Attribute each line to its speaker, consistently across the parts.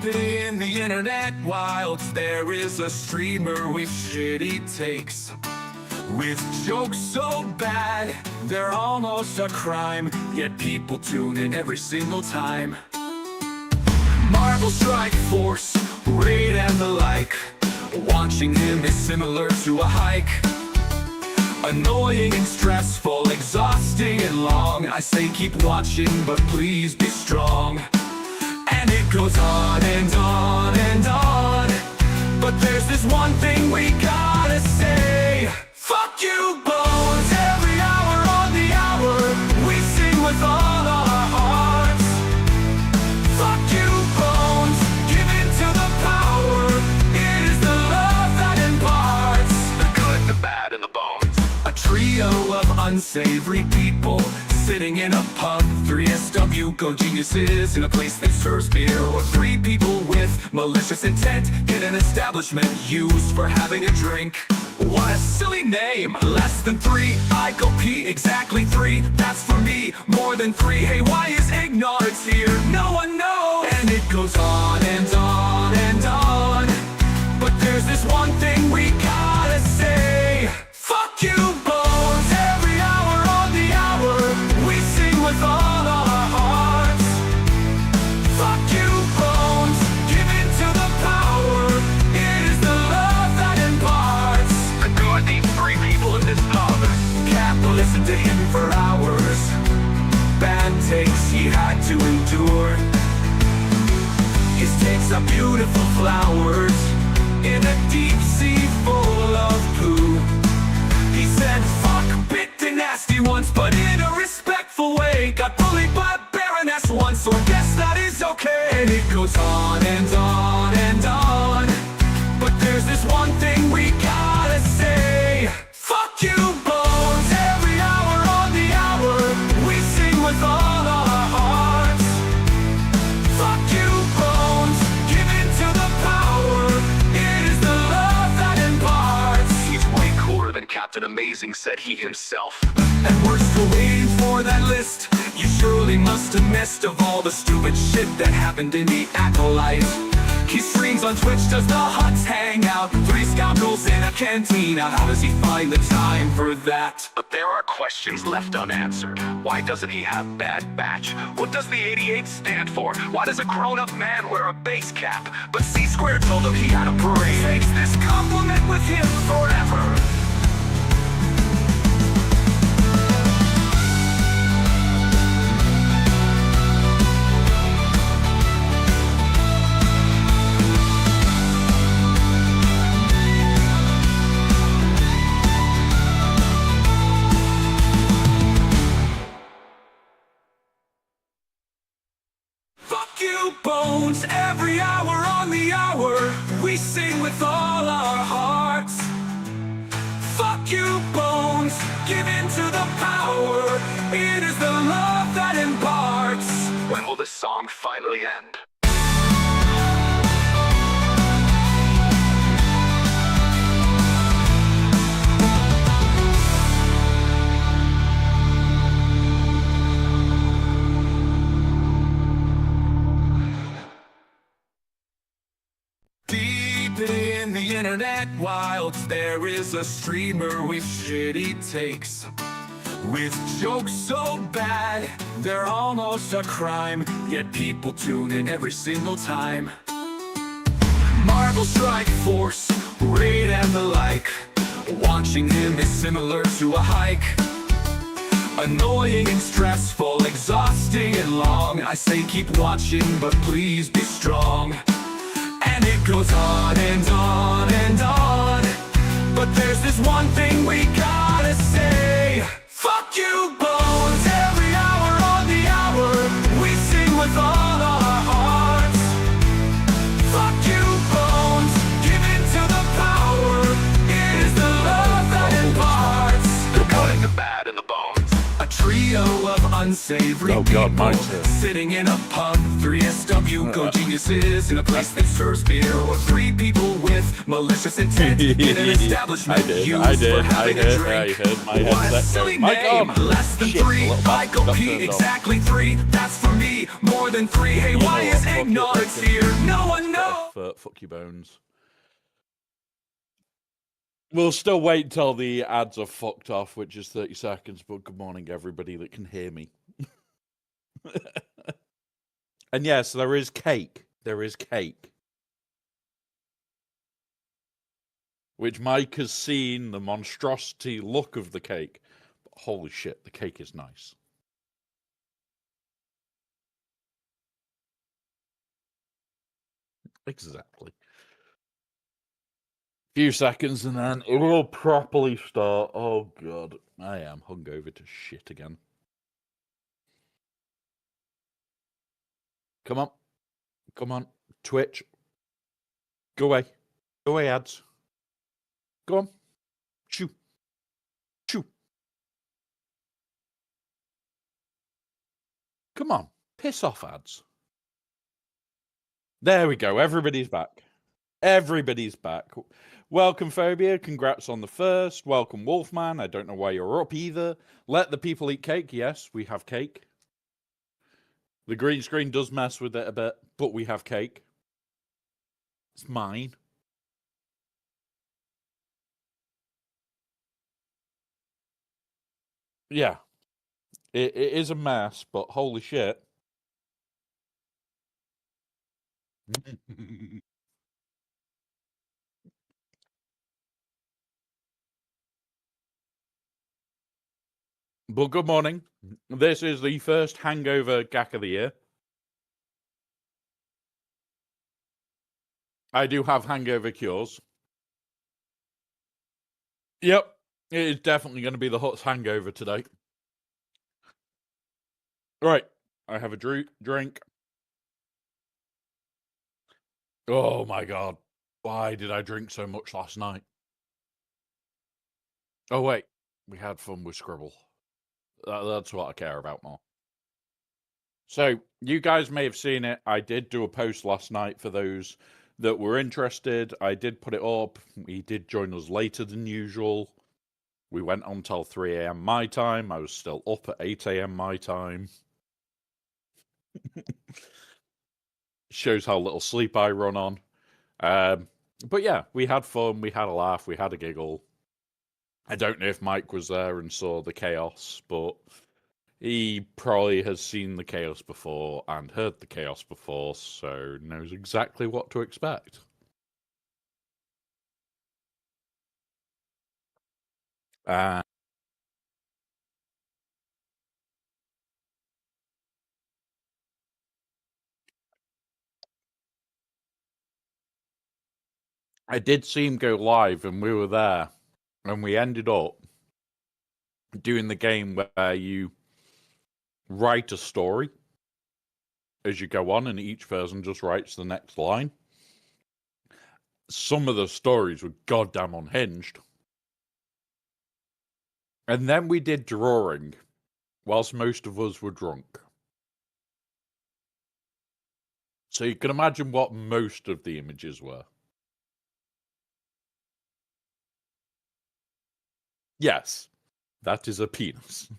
Speaker 1: Deep in the internet wilds, there is a streamer with shitty takes, with jokes so bad, they're almost a crime, yet people tune in every single time. Marvel Strike Force, Raid and the like, watching him is similar to a hike. Annoying and stressful, exhausting and long, I say keep watching, but please be strong. And it goes on and on and on, but there's this one thing we gotta say. Fuck you, Bones, every hour on the hour, we sing with all our hearts. Fuck you, Bones, give in to the power, it is the love that imparts the good, the bad, and the bones. A trio of unsavory people sitting in a pub, 3 SW go geniuses in a place that serves beer, or 3 people with malicious intent in an establishment used for having a drink. What a silly name! Less than 3, I go pee, exactly 3, that's for me. More than 3, hey, why is ignorance here? No one knows! And it goes on and on and on, but there's this one thing we gotta say. Fuck you, Bones, every hour on the hour, we sing with all our hearts. Fuck you, Bones, give in to the power, it is the love that imparts the good. The 3 people in this pub can't listen to him for hours. Bad takes he had to endure. His takes are beautiful flowers in a deep sea full of poo. He said fuck bit the nasty once, but in a respectful way. Got bullied by a baroness once, so I guess that is okay. And it goes on and on and on, but there's this one thing we gotta say. Fuck you, Bones, every hour on the hour, we sing with all our hearts. Fuck you, Bones, give in to the power, it is the love that imparts. He's way cooler than Captain Amazing, said he himself. And we're still waiting for that list. You surely must have missed of all the stupid shit that happened in the Acolyte. He streams on Twitch, does the huts hang out, 3 scoundrels in a cantina. How does he find the time for that? But there are questions left unanswered. Why doesn't he have bad batch? What does the 88 stand for? Why does a grown-up man wear a base cap? But C-Squared told him he had a brain. Takes this compliment with him forever. Bones, every hour on the hour, we sing with all our hearts. Fuck you, Bones, give in to the power, it is the love that imparts. When will this song finally end? In the internet wilds, there is a streamer with shitty takes, with jokes so bad, they're almost a crime, yet people tune in every single time. Marvel Strike Force, Raid and the like, watching him is similar to a hike. Annoying and stressful, exhausting and long, I say keep watching, but please be strong. And it goes on and on and on, but there's this one thing we gotta say. Fuck you, Bones, every hour on the hour, we sing with all our hearts. Fuck you, Bones, give in to the power, it is the love that imparts the good, the bad, and the bones. A trio of unsavory people sitting in a pub, 3 SW go geniuses in a place that serves beer, or 3 people with malicious intent in an establishment used for having a drink. What a silly name! Less than 3, I go pee, exactly 3, that's for me. More than 3, hey, why is ignorance here? No one
Speaker 2: fuck your bones. We'll still wait until the ads are fucked off, which is 30 seconds, but good morning, everybody that can hear me. And yes, there is cake. There is cake. Which Mike has seen the monstrosity look of the cake. But holy shit, the cake is nice. Exactly. Few seconds and then it will properly start. Oh god, I am hungover to shit again. Come on. Come on. Twitch. Go away. Go away, ads. Go on. Shoo. Shoo. Come on. Piss off, ads. There we go. Everybody's back. Everybody's back. Welcome, Phobia. Congrats on the first. Welcome, Wolfman. I don't know why you're up either. Let the people eat cake. Yes, we have cake. The green screen does mess with it a bit, but we have cake. It's mine. Yeah. It is a mess, but holy shit. But good morning. This is the first hangover GAC of the year. I do have hangover cures. Yep. It is definitely going to be the Huts hangover today. Right. I have a drink. Oh my god. Why did I drink so much last night? Oh wait. We had fun with Scribble. That's what I care about more. So, you guys may have seen it. I did do a post last night for those that were interested. I did put it up. He did join us later than usual. We went on till 3 a.m. my time. I was still up at 8 a.m. my time. Shows how little sleep I run on. But yeah, we had fun. We had a laugh. We had a giggle. I don't know if Mike was there and saw the chaos, but he probably has seen the chaos before and heard the chaos before, so knows exactly what to expect. I did see him go live, and we were there, and we ended up doing the game where you write a story as you go on, and each person just writes the next line. Some of the stories were goddamn unhinged. And then we did drawing, whilst most of us were drunk. So you can imagine what most of the images were. Yes, that is a penis.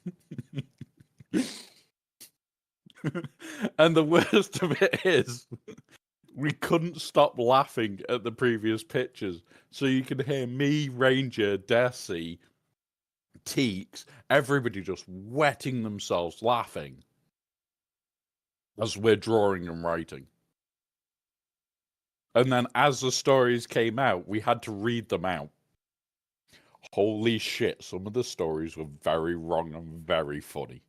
Speaker 2: And the worst of it is, we couldn't stop laughing at the previous pictures. So you can hear me, Ranger, Desi, Teeks, everybody just wetting themselves laughing as we're drawing and writing. And then as the stories came out, we had to read them out. Holy shit, some of the stories were very wrong and very funny.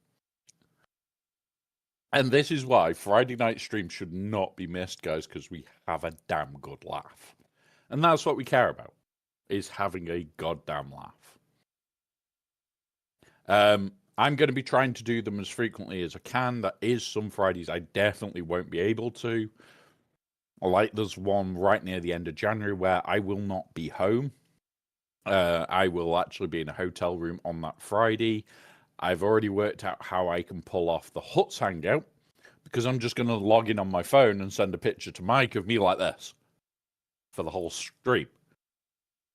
Speaker 2: And this is why Friday night streams should not be missed, guys, because we have a damn good laugh. And that's what we care about, is having a goddamn laugh. I'm going to be trying to do them as frequently as I can. That is some Fridays I definitely won't be able to. Like there's one right near the end of January where I will not be home. I will actually be in a hotel room on that Friday. I've already worked out how I can pull off the Huts hangout, because I'm just going to log in on my phone and send a picture to Mike of me like this for the whole stream.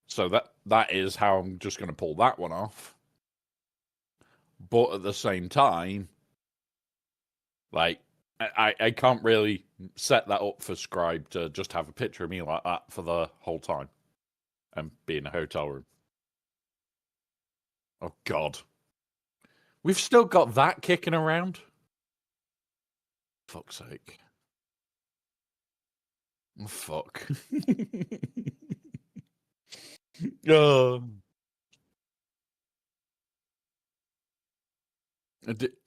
Speaker 2: So that is how I'm just going to pull that one off. But at the same time, like, I can't really set that up for Scribe to just have a picture of me like that for the whole time and be in a hotel room. Oh, God. We've still got that kicking around? Fuck's sake. Oh, fuck. Oh.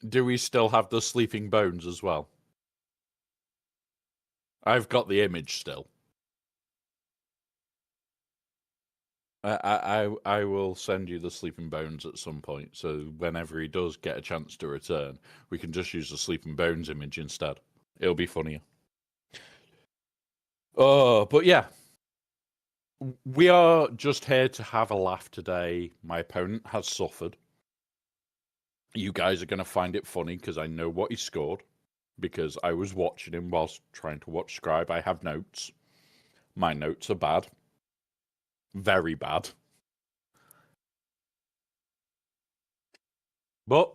Speaker 2: Do we still have the sleeping bones as well? I've got the image still. I will send you the sleeping bones at some point, so whenever he does get a chance to return, we can just use the sleeping bones image instead. It'll be funnier. Oh, but yeah. We are just here to have a laugh today. My opponent has suffered. You guys are going to find it funny because I know what he scored, because I was watching him whilst trying to watch Scribe. I have notes. My notes are bad. Very bad. But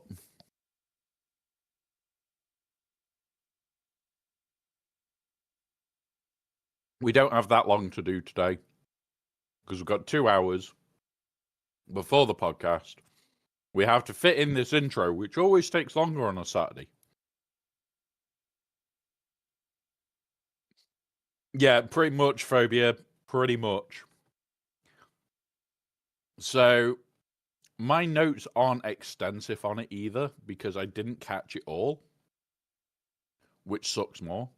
Speaker 2: we don't have that long to do today because we've got 2 hours before the podcast. We have to fit in this intro, which always takes longer on a Saturday. Yeah, pretty much, Phobia. Pretty much. So my notes aren't extensive on it either because I didn't catch it all, which sucks more.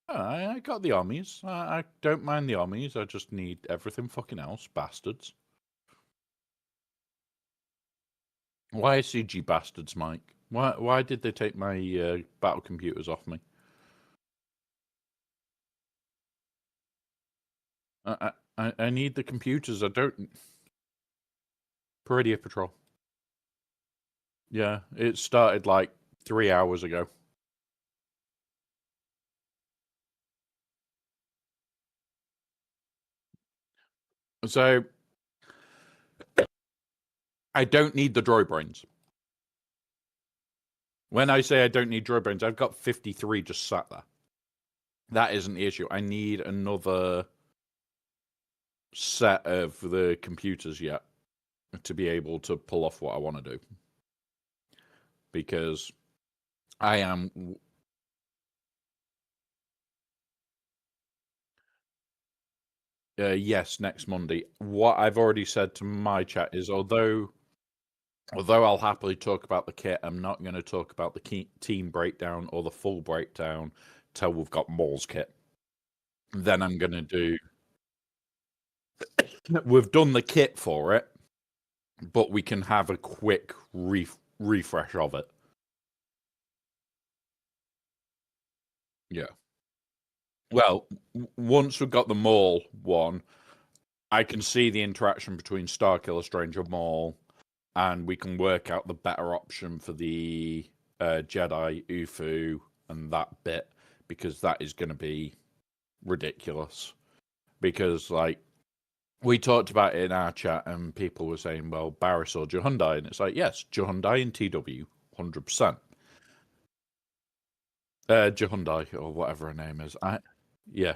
Speaker 2: I got the armies. I don't mind the armies. I just need everything fucking else, bastards. Why CG bastards, Mike? Why did they take my battle computers off me? I need the computers. I don't. Peridia Patrol. Yeah, it started like 3 hours ago. So I don't need the droid brains. When I say I don't need droid brains, I've got 53 just sat there. That isn't the issue. I need another set of the computers yet to be able to pull off what I want to do. Because I am. Yes, next Monday. What I've already said to my chat is although I'll happily talk about the kit, I'm not going to talk about the team breakdown or the full breakdown till we've got Maul's kit. Then I'm going to do. We've done the kit for it, but we can have a quick refresh of it. Yeah. Well, once we've got the Maul one, I can see the interaction between Starkiller, Stranger, Maul, and we can work out the better option for the Jedi, Ufu, and that bit, because that is going to be ridiculous. Because, like, we talked about it in our chat, and people were saying, well, Barris or Hyundai, and it's like, yes, Hyundai and TW, 100%. Hyundai, or whatever her name is. Yeah.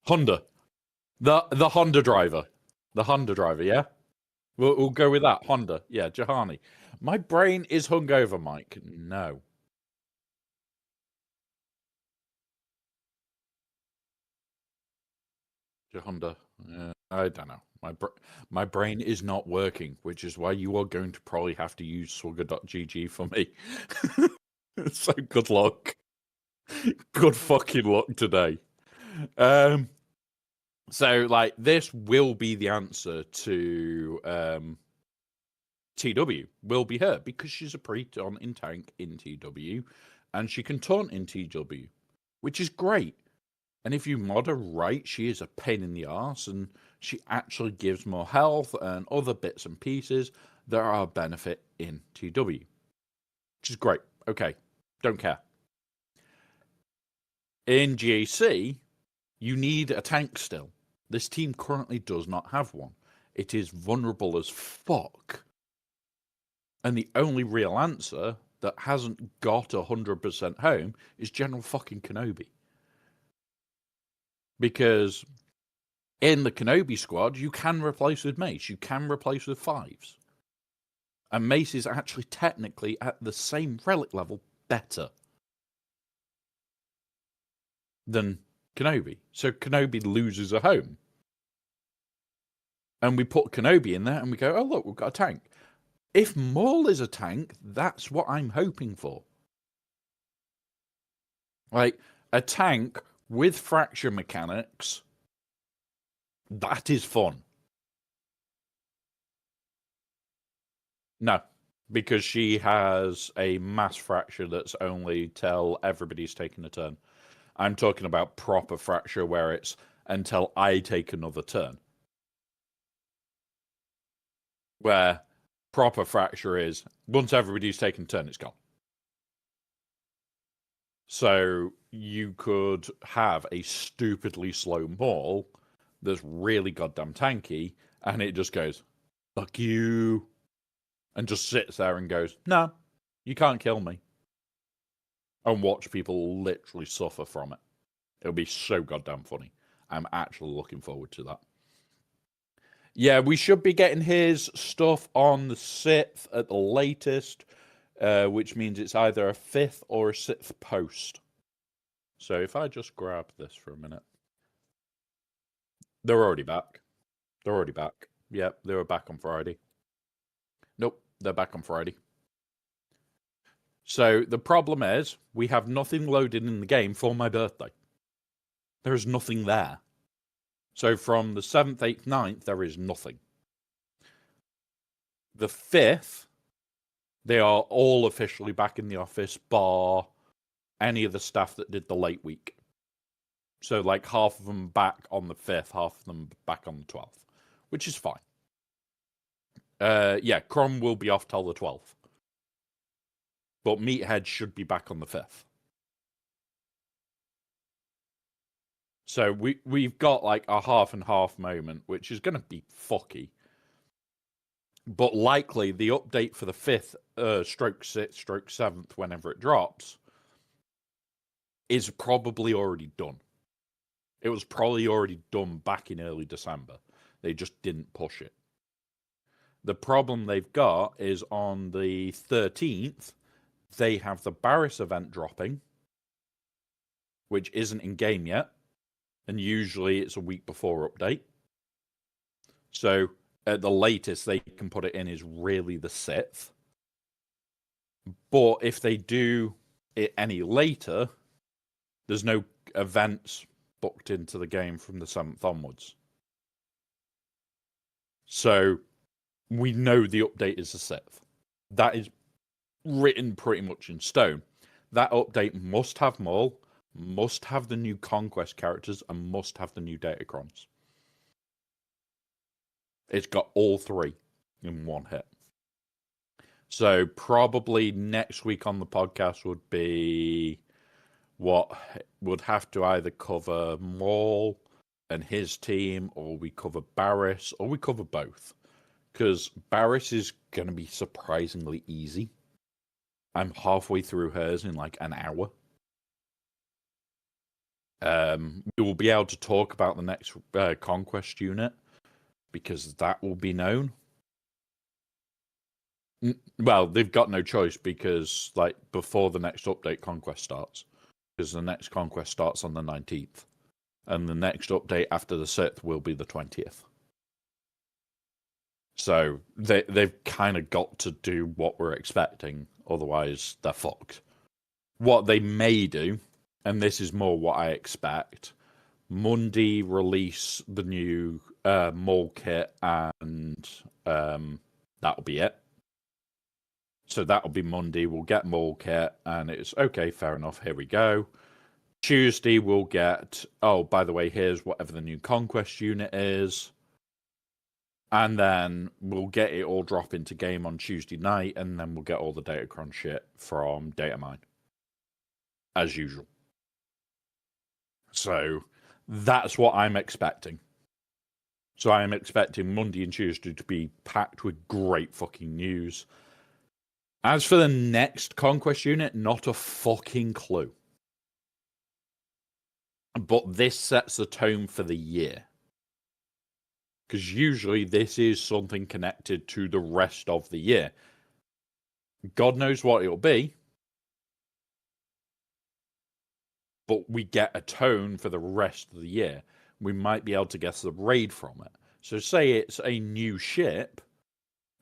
Speaker 2: Honda. The Honda driver. The Honda driver, yeah? We'll go with that. Honda. Yeah, Jahani. My brain is hungover, Mike. No. Honda. I don't know. My brain is not working, which is why you are going to probably have to use swugger.gg for me. So good luck. Good fucking luck today. So like this will be the answer to TW. Will be her because she's a pre-taunt in tank in TW, and she can taunt in TW, which is great. And if you mod her right, she is a pain in the arse, and she actually gives more health and other bits and pieces that are a benefit in TW, which is great. Okay, don't care. In GAC, you need a tank still. This team currently does not have one. It is vulnerable as fuck. And the only real answer that hasn't got 100% home is General fucking Kenobi. Because in the Kenobi squad, you can replace with Mace. You can replace with 5s. And Mace is actually technically at the same relic level better than Kenobi. So Kenobi loses a home. And we put Kenobi in there and we go, oh, look, we've got a tank. If Maul is a tank, that's what I'm hoping for. Like, a tank with fracture mechanics, that is fun. No, because she has a mass fracture that's only till everybody's taken a turn. I'm talking about proper fracture where it's until I take another turn. Where proper fracture is once everybody's taken a turn, it's gone. So you could have a stupidly slow Maul that's really goddamn tanky, and it just goes, fuck you, and just sits there and goes, no, you can't kill me. And watch people literally suffer from it. It'll be so goddamn funny. I'm actually looking forward to that. Yeah, we should be getting his stuff on the 6th at the latest, which means it's either a 5th or a 6th post. So if I just grab this for a minute. They're already back. They're already back. Yep, they were back on Friday. Nope, they're back on Friday. So the problem is, we have nothing loaded in the game for my birthday. There's nothing there. So from the 7th, 8th, 9th, there is nothing. The 5th, they are all officially back in the office, bar any of the staff that did the late week. So like half of them back on the 5th, half of them back on the 12th, which is fine. Yeah, Crom will be off till the 12th. But Meathead should be back on the 5th. So we've got like a half and half moment, which is going to be fucky. But likely the update for the 5th, stroke 6th, stroke 7th, whenever it drops, is probably already done. It was probably already done back in early December. They just didn't push it. The problem they've got is on the 13th, they have the Barris event dropping, which isn't in game yet. And usually it's a week before update. So at the latest they can put it in is really the 6th. But if they do it any later, there's no events booked into the game from the 7th onwards. So we know the update is the 6th. That is written pretty much in stone. That update must have Maul, must have the new Conquest characters, and must have the new Datacrons. It's got all 3 in one hit. So probably next week on the podcast would be what would have to either cover Maul and his team, or we cover Barris, or we cover both. Because Barris is going to be surprisingly easy. I'm halfway through hers in like an hour. We will be able to talk about the next Conquest unit, because that will be known. Well, they've got no choice, because like before the next update, Conquest starts. Because the next Conquest starts on the 19th. And the next update after the 6th will be the 20th. So they've kind of got to do what we're expecting, otherwise they're fucked. What they may do, and this is more what I expect, Monday release the new Maul kit, and that'll be it. So that'll be Monday. We'll get Maul kit, and it's okay, fair enough, here we go. Tuesday we'll get, oh, by the way, here's whatever the new Conquest unit is. And then we'll get it all drop into game on Tuesday night, and then we'll get all the Datacron shit from Datamine. As usual. So that's what I'm expecting. So I'm expecting Monday and Tuesday to be packed with great fucking news. As for the next Conquest unit, not a fucking clue. But this sets the tone for the year. Because usually this is something connected to the rest of the year. God knows what it'll be. But we get a tone for the rest of the year. We might be able to guess the raid from it. So say it's a new ship,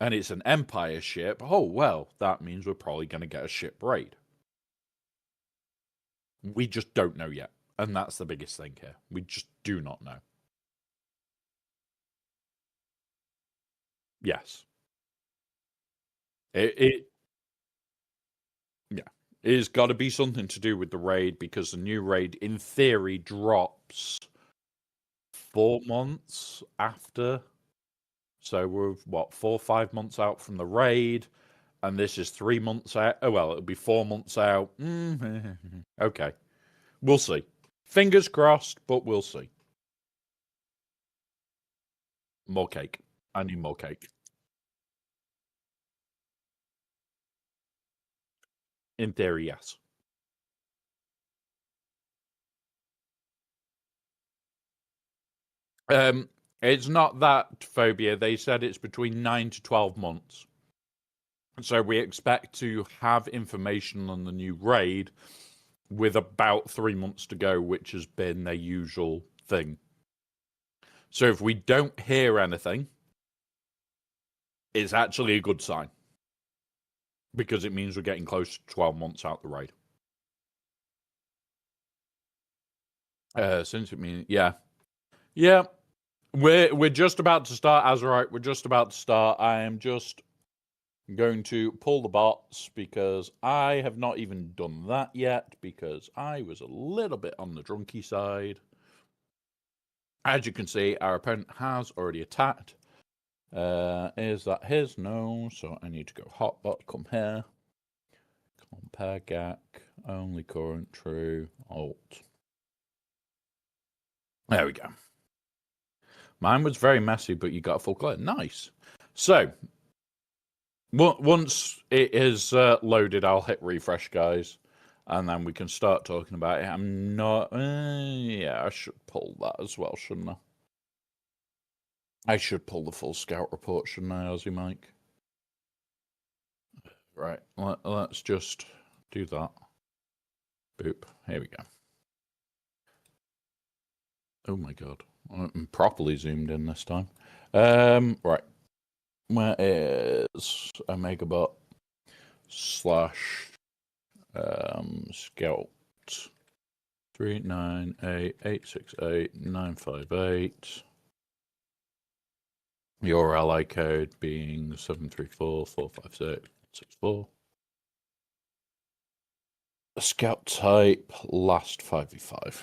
Speaker 2: and it's an Empire ship. Oh, well, that means we're probably going to get a ship raid. We just don't know yet. And that's the biggest thing here. We just do not know. Yes. It it's got to be something to do with the raid, because the new raid, in theory, drops 4 months after. So we're, 4 or 5 months out from the raid, and this is 3 months out. Oh, well, it'll be 4 months out. Okay. We'll see. Fingers crossed, but we'll see. More cake. I need more cake. In theory, yes. It's not that phobia. They said it's between 9 to 12 months. So we expect to have information on the new raid with about 3 months to go, which has been their usual thing. So if we don't hear anything, it's actually a good sign, because it means we're getting close to 12 months out the raid. Since it means, yeah. We're just about to start, Azurite. We're just about to start. I am just going to pull the bots, because I have not even done that yet, because I was a little bit on the drunky side. As you can see, our opponent has already attacked. Is that his? No. So I need to go hotbot, come here. Compare GAC, only current, true, alt. There we go. Mine was very messy, but you got a full clear. Nice. So, once it is loaded, I'll hit refresh, guys, and then we can start talking about it. I'm not... yeah, I should pull that as well, shouldn't I? I should pull the full scout report, shouldn't I, Aussie Mike? Right, let's just do that. Boop. Here we go. Oh my god. I'm properly zoomed in this time. Right. Where is Omegabot / scout 398868958? Your ally code being 734456664. Scout type last 5v5.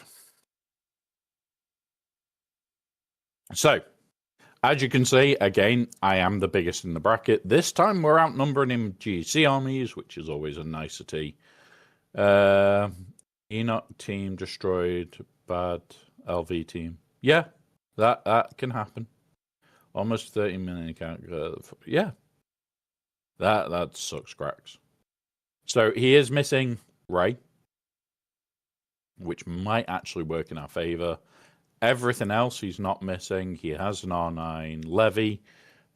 Speaker 2: So, as you can see, again, I am the biggest in the bracket. This time we're outnumbering him GC armies, which is always a nicety. Enoch team destroyed, bad LV team. Yeah, that can happen. Almost 30 million account. Yeah, that sucks cracks. So he is missing Ray, which might actually work in our favor. Everything else he's not missing. He has an R9 Levy,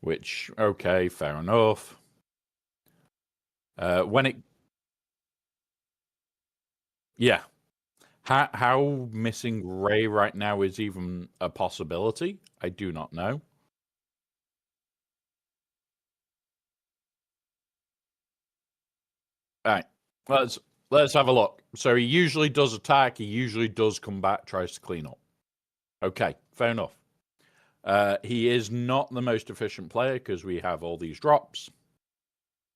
Speaker 2: which, okay, fair enough. Yeah. How missing Ray right now is even a possibility, I do not know. All right, let's have a look. So he usually does attack. He usually does come back, tries to clean up. Okay, fair enough. He is not the most efficient player, because we have all these drops.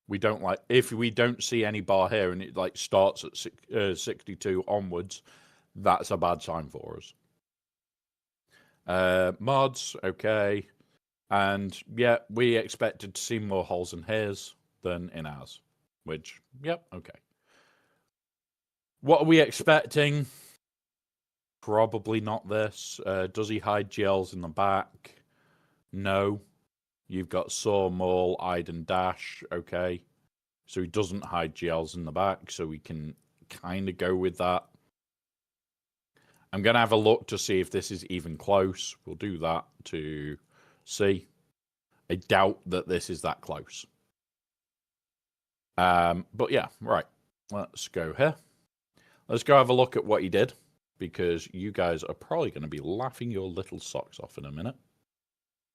Speaker 2: We don't like, if we don't see any bar here and it like starts at 62 onwards, that's a bad sign for us. Mods, okay. And yeah, we expected to see more holes in his than in ours, which, yep, okay. What are we expecting? Probably not this. Does he hide GLs in the back? No. You've got Saw, Maul, Iden, Dash, okay. So he doesn't hide GLs in the back, so we can kind of go with that. I'm going to have a look to see if this is even close. We'll do that to see. I doubt that this is that close. But yeah, right. Let's go here. Let's go have a look at what he did, because you guys are probably going to be laughing your little socks off in a minute,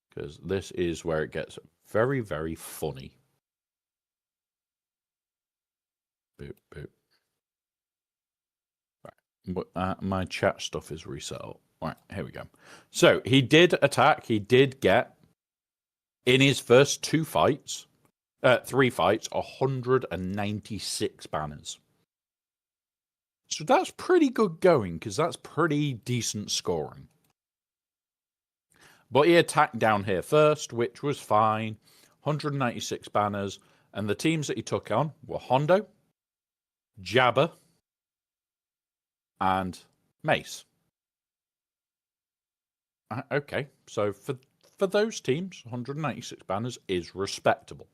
Speaker 2: because this is where it gets very, very funny. Boop, boop. Right. But my chat stuff is reset up. Right, here we go. So he did attack. He did get, in his first 3 fights, 196 banners. So that's pretty good going, because that's pretty decent scoring. But he attacked down here first, which was fine. 196 banners. And the teams that he took on were Hondo, Jabba, and Mace. Okay, so for those teams, 196 banners is respectable.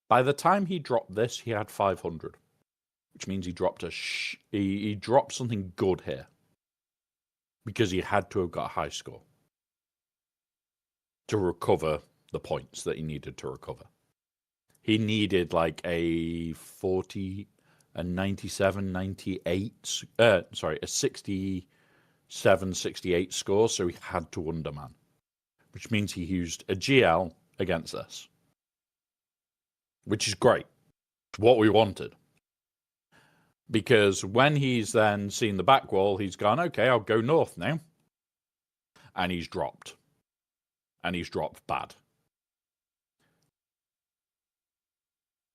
Speaker 2: By the time he dropped this, he had 500, which means he dropped he dropped something good here, because he had to have got a high score to recover the points that he needed to recover. He needed like a 40, a 97, 98, sorry, a 67, 68 score, so he had to underman, which means he used a GL against this, which is great. It's what we wanted. Because when he's then seen the back wall, he's gone, okay, I'll go north now. And he's dropped. And he's dropped bad.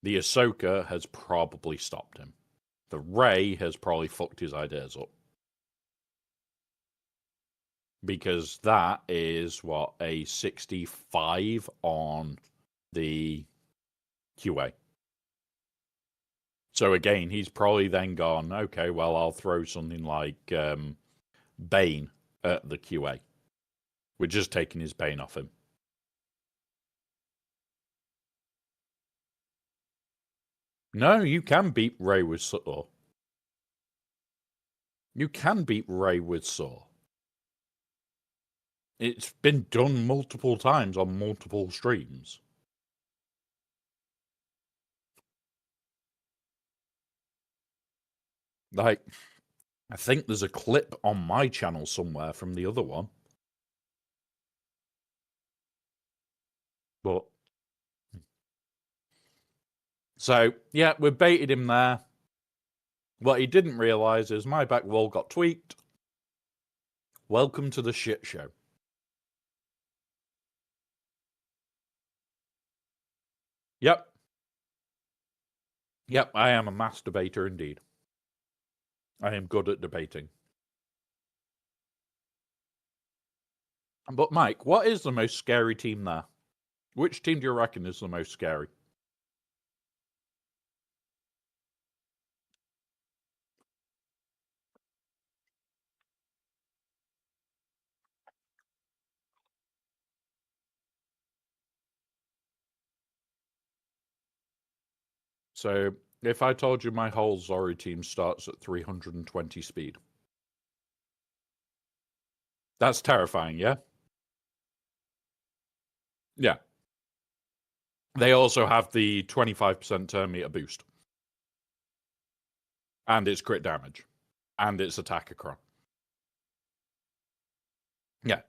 Speaker 2: The Ahsoka has probably stopped him. The Rey has probably fucked his ideas up. Because that is, what, a 65 on the QA. So again, he's probably then gone, okay, well, I'll throw something like Bane at the QA. We're just taking his Bane off him. No, you can beat Rey with Saw. You can beat Rey with Saw. It's been done multiple times on multiple streams. Like, I think there's a clip on my channel somewhere from the other one. But so, yeah, we baited him there. What he didn't realise is my back wall got tweaked. Welcome to the shit show. Yep. Yep, I am a mass debater indeed. I am good at debating. But Mike, what is the most scary team there? Which team do you reckon is the most scary? So, if I told you my whole Zori team starts at 320 speed. That's terrifying, yeah? Yeah. They also have the 25% turn meter boost. And it's crit damage. And it's attack acron. Yeah.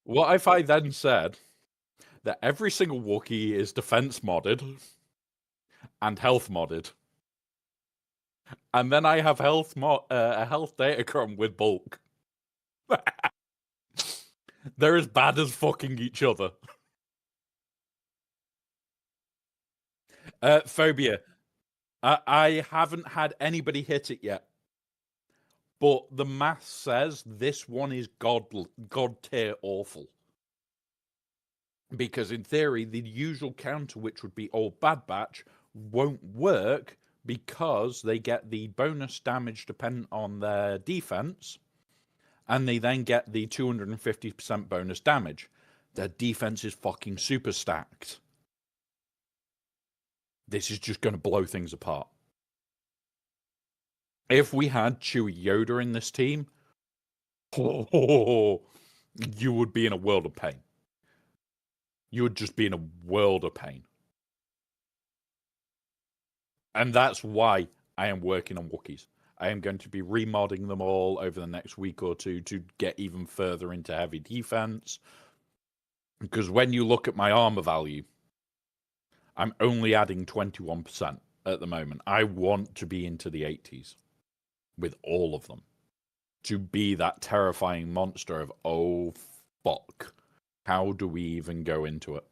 Speaker 2: What if I then said that every single Wookiee is defense modded and health modded? And then I have a health datacron with bulk. They're as bad as fucking each other. Phobia. I haven't had anybody hit it yet. But the math says this one is god tier awful. Because in theory, the usual counter, which would be old Bad Batch, won't work because they get the bonus damage dependent on their defense. and they then get the 250% bonus damage. Their defense is fucking super stacked. This is just going to blow things apart. If we had Chewie Yoda in this team, you would be in a world of pain. You would just be in a world of pain. And that's why I am working on Wookiees. I am going to be remodding them all over the next week or two to get even further into heavy defense. Because when you look at my armor value, I'm only adding 21% at the moment. I want to be into the 80s with all of them. To be that terrifying monster of, oh, fuck. How do we even go into it?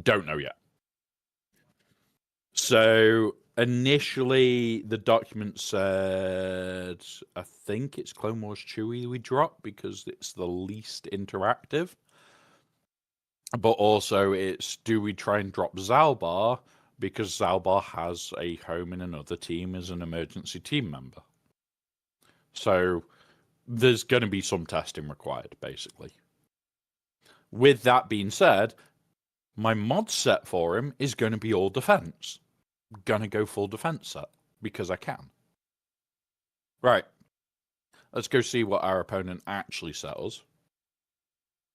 Speaker 2: Don't know yet. So initially, the document said, I think it's Clone Wars Chewie we drop because it's the least interactive. But also, it's do we try and drop Zalbar because Zalbar has a home in another team as an emergency team member. So there's going to be some testing required, basically. With that being said, my mod set for him is going to be all defense. Going to go full defense set because I can. Right. Let's go see what our opponent actually settles.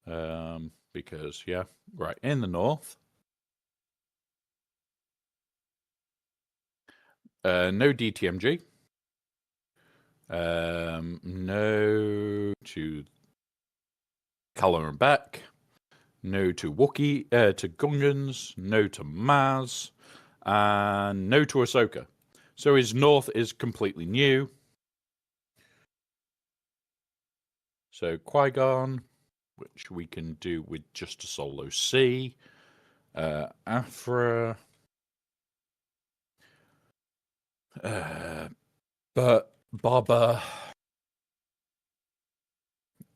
Speaker 2: Because, yeah, right, in the north. No DTMG. No to Color and Beck. No to Wookiee, to Gungans. No to Maz. And no to Ahsoka. So his north is completely new. So Qui-Gon, which we can do with just a solo C. Afra. But Baba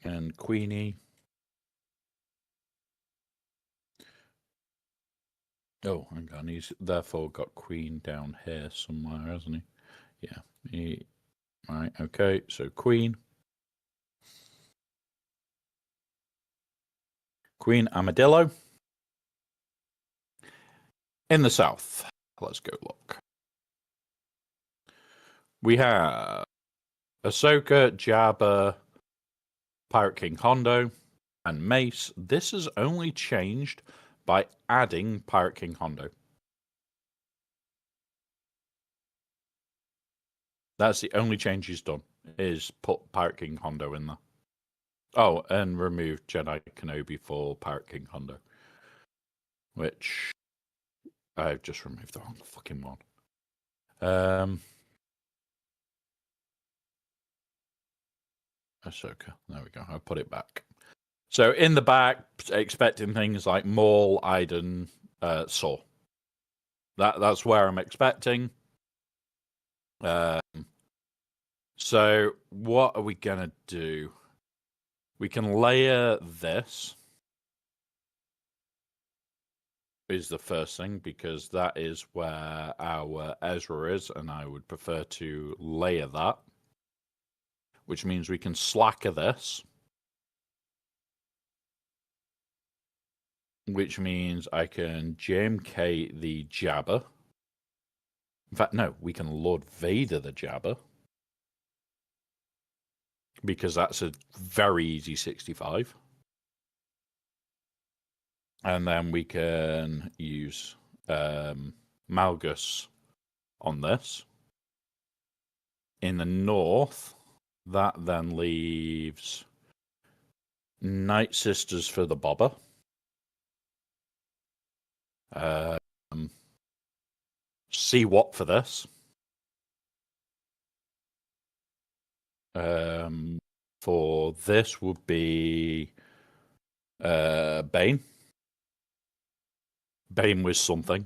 Speaker 2: and Queenie. Oh, hang on. He's therefore got Queen down here somewhere, hasn't he? Yeah. Right, okay. So Queen. Queen Armadillo. In the south. Let's go look. We have Ahsoka, Jabba, Pirate King Hondo, and Mace. This has only changed by adding Pirate King Hondo. That's the only change he's done, is put Pirate King Hondo in there. Oh, and remove Jedi Kenobi for Pirate King Hondo. Which, I've just removed the wrong fucking one. Ahsoka, there we go, I put it back. So in the back, expecting things like Maul, Iden, Saw. That's where I'm expecting. So what are we gonna do? We can layer this. Is the first thing because that is where our Ezra is, and I would prefer to layer that, which means we can slacker this. Which means I can JMK the Jabba. In fact, no, we can Lord Vader the Jabba. Because that's a very easy 65. And then we can use Malgus on this. In the north, that then leaves Night Sisters for the Bobber. See what for this. For this would be Bane. Bane with something.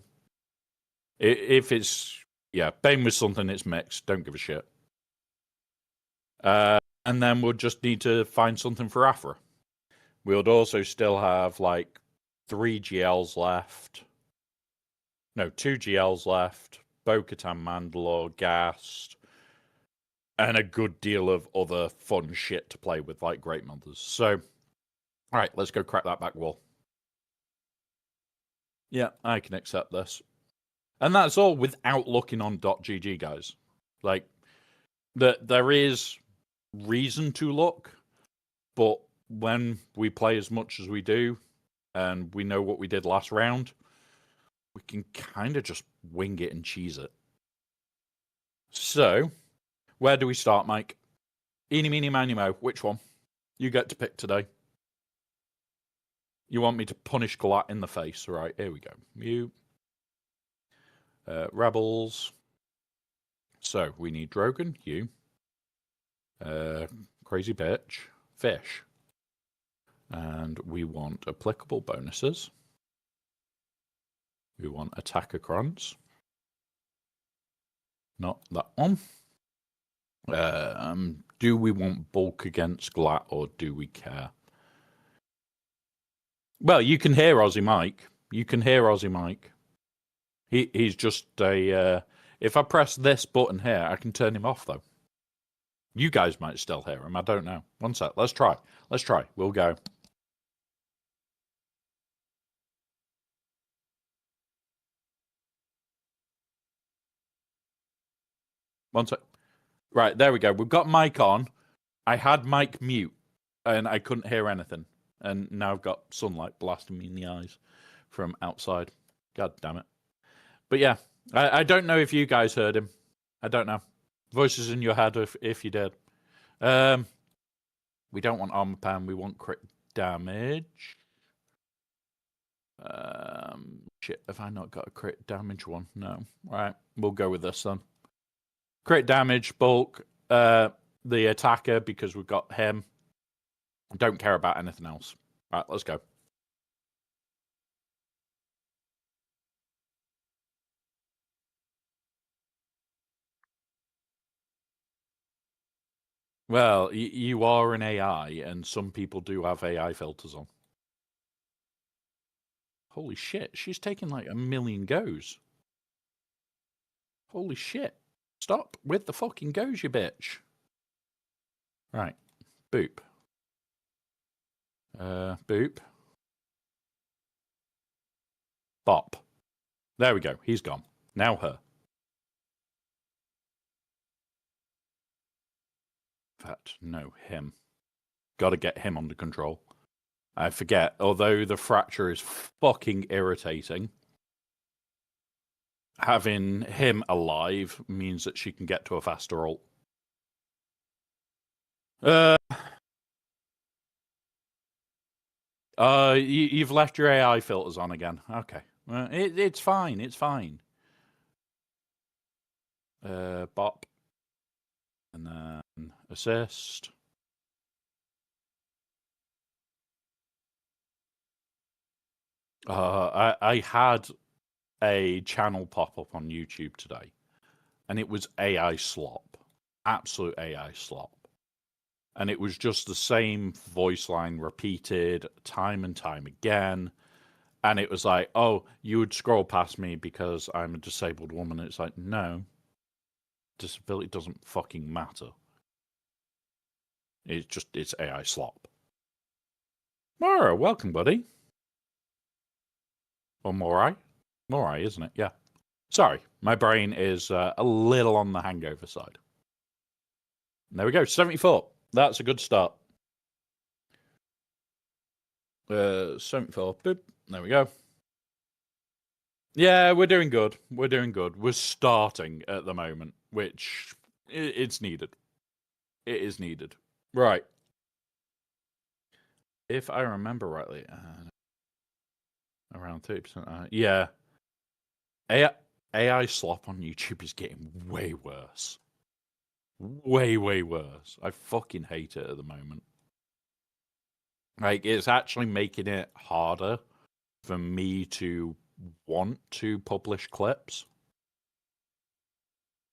Speaker 2: If it's, yeah, Bane with something, it's mixed. Don't give a shit. And then we'll just need to find something for Afra. We would also still have like 3 GLs left. No, 2 GLs left. Bo-Katan, Mandalore, Gast. and a good deal of other fun shit to play with, like Great Mothers. So, all right, let's go crack that back wall. Yeah, I can accept this. And that's all without looking on .gg, guys. Like, there is reason to look, but when we play as much as we do, and we know what we did last round, we can kind of just wing it and cheese it. So, where do we start, Mike? Eeny, meeny, miny, mo. Which one? You get to pick today. You want me to punish Glat in the face? All right, here we go. Mute. Rebels. So, we need Drogon, you. Crazy bitch. Fish. And we want applicable bonuses. We want attacker crunts. Not that one. Do we want bulk against Glat or do we care? Well, you can hear Aussie Mike. You can hear Aussie Mike. He's just a... if I press this button here, I can turn him off, though. You guys might still hear him. I don't know. One sec. Let's try. Let's try. We'll go. One sec. Right, there we go. We've got Mike on. I had Mike mute, and I couldn't hear anything. And now I've got sunlight blasting me in the eyes from outside. God damn it. But yeah, I don't know if you guys heard him. I don't know. Voices in your head if you did. We don't want armor pan. We want crit damage. Shit, have I not got a crit damage one? No. Right, we'll go with this then. Crit damage, bulk, the attacker, because we've got him. Don't care about anything else. Right, let's go. Well, you are an AI, and some people do have AI filters on. Holy shit, she's taking like 1,000,000 goes. Holy shit. Stop with the fucking goes, you bitch. Right. Boop. Boop. Bop. There we go. He's gone. Now her. In fact, no, him. Gotta get him under control. I forget, although the fracture is fucking irritating, having him alive means that she can get to a faster ult. You've left your AI filters on again. Okay. It's fine. It's fine. Bop. And then assist. I had a channel pop up on YouTube today, and it was AI slop. Absolute AI slop. And it was just the same voice line repeated time and time again. And it was like, oh, you would scroll past me because I'm a disabled woman. It's like, no. Disability doesn't fucking matter. It's AI slop. Mara, welcome, buddy. Or Morai? Morai, isn't it? Yeah. Sorry, my brain is a little on the hangover side. There we go, 74. That's a good start. 74. Boop. There we go. Yeah, we're doing good. We're doing good. We're starting at the moment, which it's needed. It is needed. Right. If I remember rightly, around 30%. Yeah. AI slop on YouTube is getting way worse. Way, way worse. I fucking hate it at the moment. Like, it's actually making it harder for me to want to publish clips.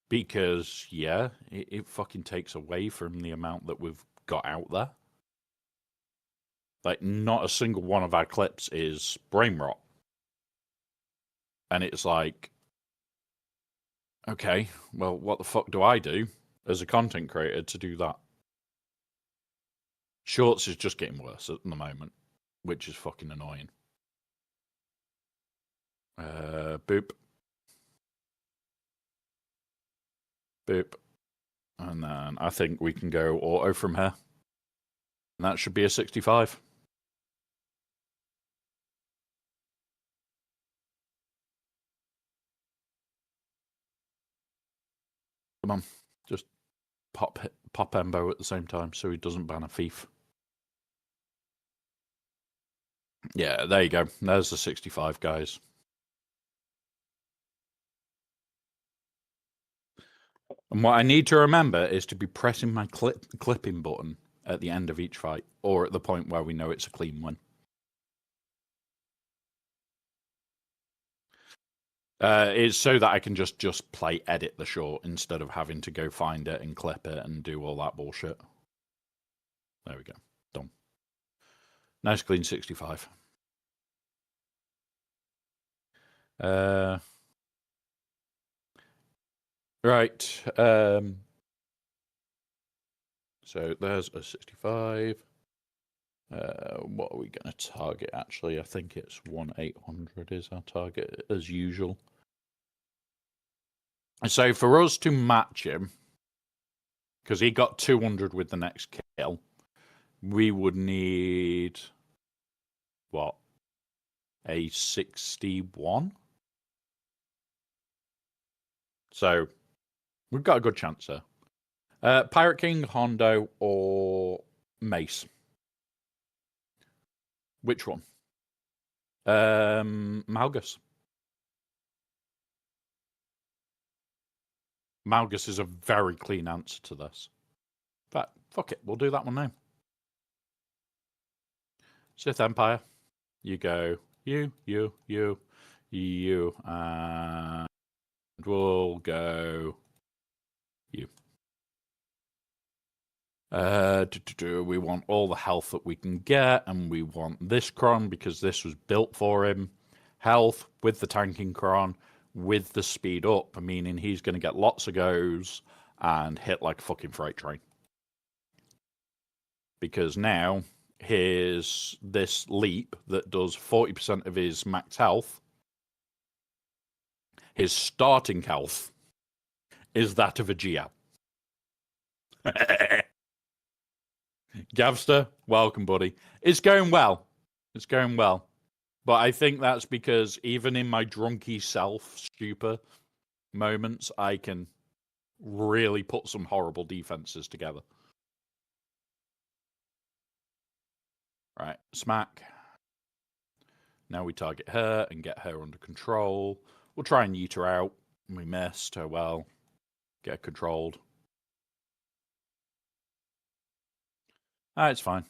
Speaker 2: Because, yeah, it fucking takes away from the amount that we've got out there. Like, not a single one of our clips is brain rot. And it's like, okay, well, what the fuck do I do? as a content creator to do that. Shorts is just getting worse at the moment, which is fucking annoying. Boop. Boop. And then I think we can go auto from here. And that should be a 65. Come on. Just pop Embo at the same time so he doesn't ban a thief. Yeah, there you go. There's the 65, guys. And what I need to remember is to be pressing my clipping button at the end of each fight, or at the point where we know it's a clean win. It's so that I can just play edit the short instead of having to go find it and clip it and do all that bullshit. There we go. Done. Nice clean 65. Right. So there's a 65. What are we going to target, actually? I think it's 1,800 is our target, as usual. So for us to match him, because he got 200 with the next kill, we would need, what, a 61? So we've got a good chance there. Pirate King, Hondo, or Mace? Which one? Malgus. Malgus is a very clean answer to this. But fuck it, we'll do that one now. Sith Empire. You go, you, and we'll go you. We want all the health that we can get, and we want this Cron because this was built for him. Health with the tanking Cron, with the speed up, meaning he's going to get lots of goes and hit like a fucking freight train. Because now here's this leap that does 40% of his max health. His starting health is that of a GL. Gavster, welcome, buddy. It's going well. It's going well. But I think that's because even in my drunky self stupor moments, I can really put some horrible defenses together. Right, smack. Now we target her and get her under control. We'll try and yeet her out. We missed. Oh well. Get her controlled. It's fine.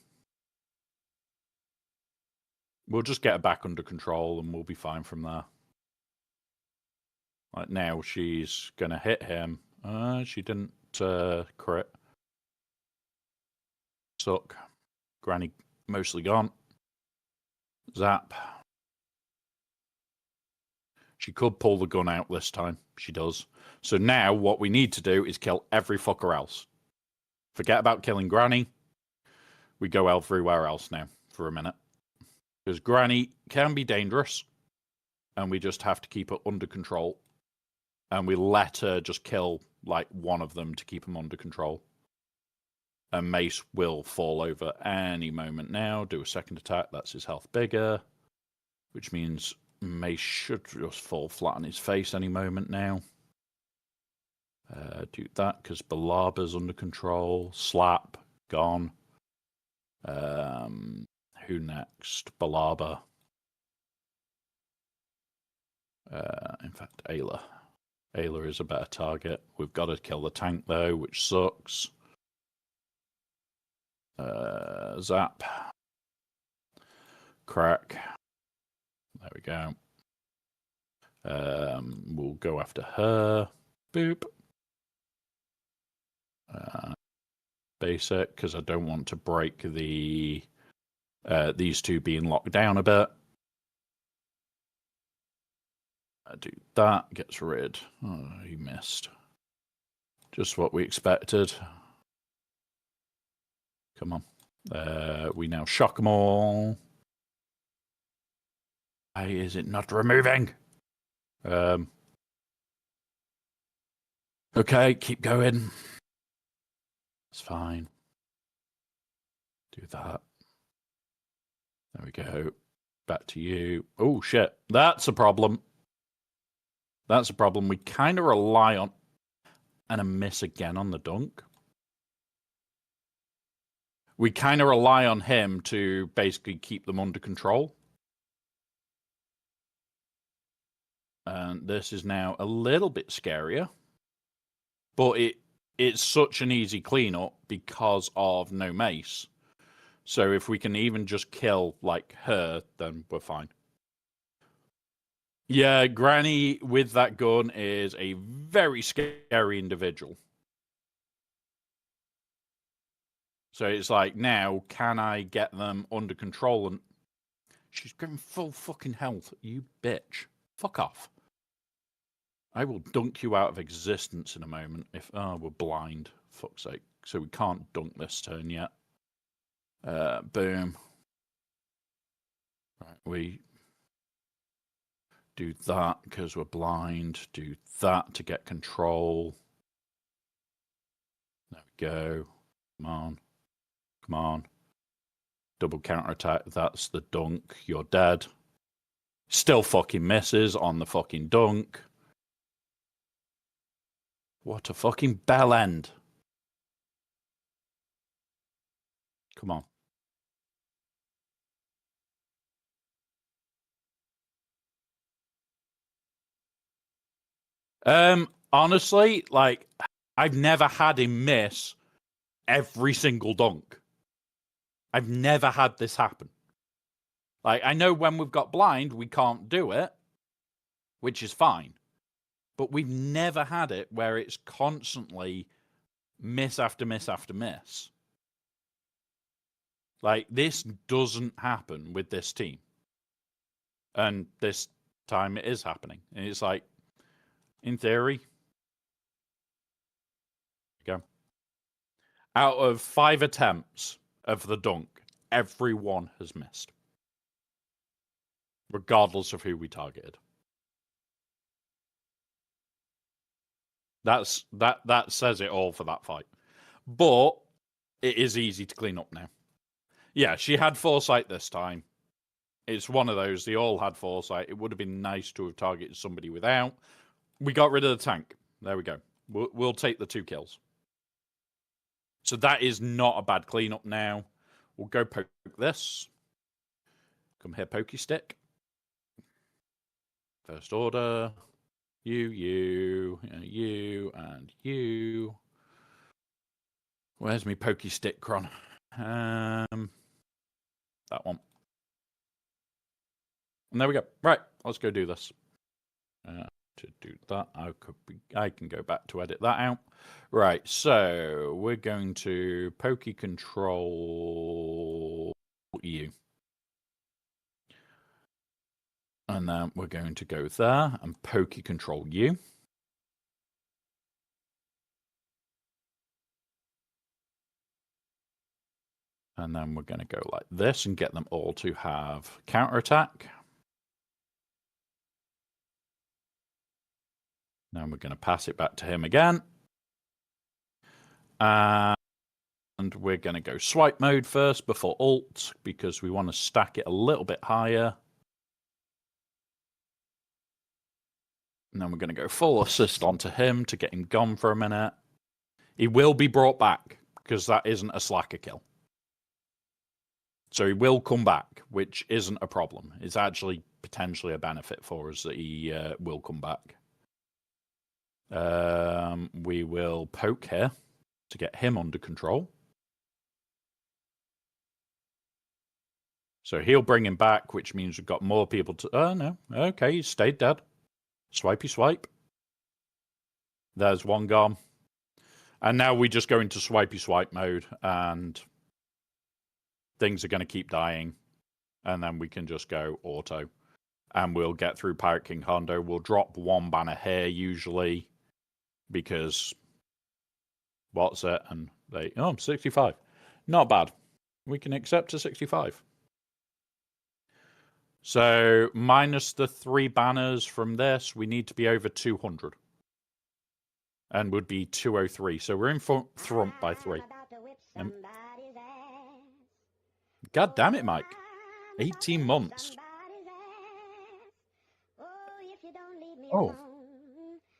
Speaker 2: We'll just get her back under control and we'll be fine from there. Like now she's going to hit him. She didn't crit. Suck. Granny mostly gone. Zap. She could pull the gun out this time. She does. So now what we need to do is kill every fucker else. Forget about killing Granny. We go everywhere else now for a minute. Because Granny can be dangerous. And we just have to keep her under control. And we let her just kill like one of them to keep them under control. And Mace will fall over any moment now. Do a second attack. That's his health bigger. Which means Mace should just fall flat on his face any moment now. Do that because Balaba's under control. Slap. Gone. Who next? Balaba. In fact, Ayla. Ayla is a better target. We've got to kill the tank though, which sucks. Zap. Crack. There we go. We'll go after her. Boop. Basic, because I don't want to break the these two being locked down a bit. I do that. Gets rid. Oh, he missed. Just what we expected. Come on. We now shock them all. Why is it not removing? Okay, keep going. It's fine. Do that. There we go. Back to you. Oh, shit. That's a problem. That's a problem. We kind of rely on... And a miss again on the dunk. We kind of rely on him to basically keep them under control. And this is now a little bit scarier. But it's such an easy cleanup because of no mace. So if we can even just kill, like, her, then we're fine. Yeah, Granny with that gun is a very scary individual. So it's like, now, can I get them under control? And she's going full fucking health. You bitch. Fuck off. I will dunk you out of existence in a moment if... Oh, we're blind. Fuck's sake. So we can't dunk this turn yet. Boom. Right, we do that because we're blind. Do that to get control. There we go. Come on. Come on. Double counterattack. That's the dunk. You're dead. Still fucking misses on the fucking dunk. What a fucking bell end. Come on. Honestly, like, I've never had him miss every single dunk. I've never had this happen. Like, I know when we've got blind, we can't do it, which is fine. But we've never had it where it's constantly miss after miss after miss. Like, this doesn't happen with this team. And this time it is happening. And it's like, in theory, go. Out of 5 attempts of the dunk, everyone has missed. Regardless of who we targeted. That says it all for that fight. But it is easy to clean up now. Yeah, she had foresight this time. It's one of those, they all had foresight. It would have been nice to have targeted somebody without. We got rid of the tank. There we go. We'll take the 2 kills. So that is not a bad cleanup now. We'll go poke this. Come here, pokey stick. First order. You, and you. Where's me pokey stick, Cron? That one. And there we go. Right, let's go do this. To do that, I can go back to edit that out. Right, so we're going to pokey control you. And then we're going to go there and pokey control you. And then we're going to go like this and get them all to have counterattack. Now we're going to pass it back to him again. And we're going to go swipe mode first before ult, because we want to stack it a little bit higher. And then we're going to go full assist onto him to get him gone for a minute. He will be brought back, because that isn't a slacker kill. So he will come back, which isn't a problem. It's actually potentially a benefit for us that he will come back. We will poke here to get him under control. So he'll bring him back, which means we've got more people to... Oh, no. Okay, he stayed dead. Swipey swipe. There's one gone. And now we just go into swipey swipe mode, and things are going to keep dying. And then we can just go auto. And we'll get through Pirate King Hondo. We'll drop one banner here, usually, because what's it? And they, oh, I'm 65. Not bad. We can accept a 65. So minus the 3 banners from this, we need to be over 200. And would be 203. So we're in front by 3. God damn it, Mike. 18 months. Oh.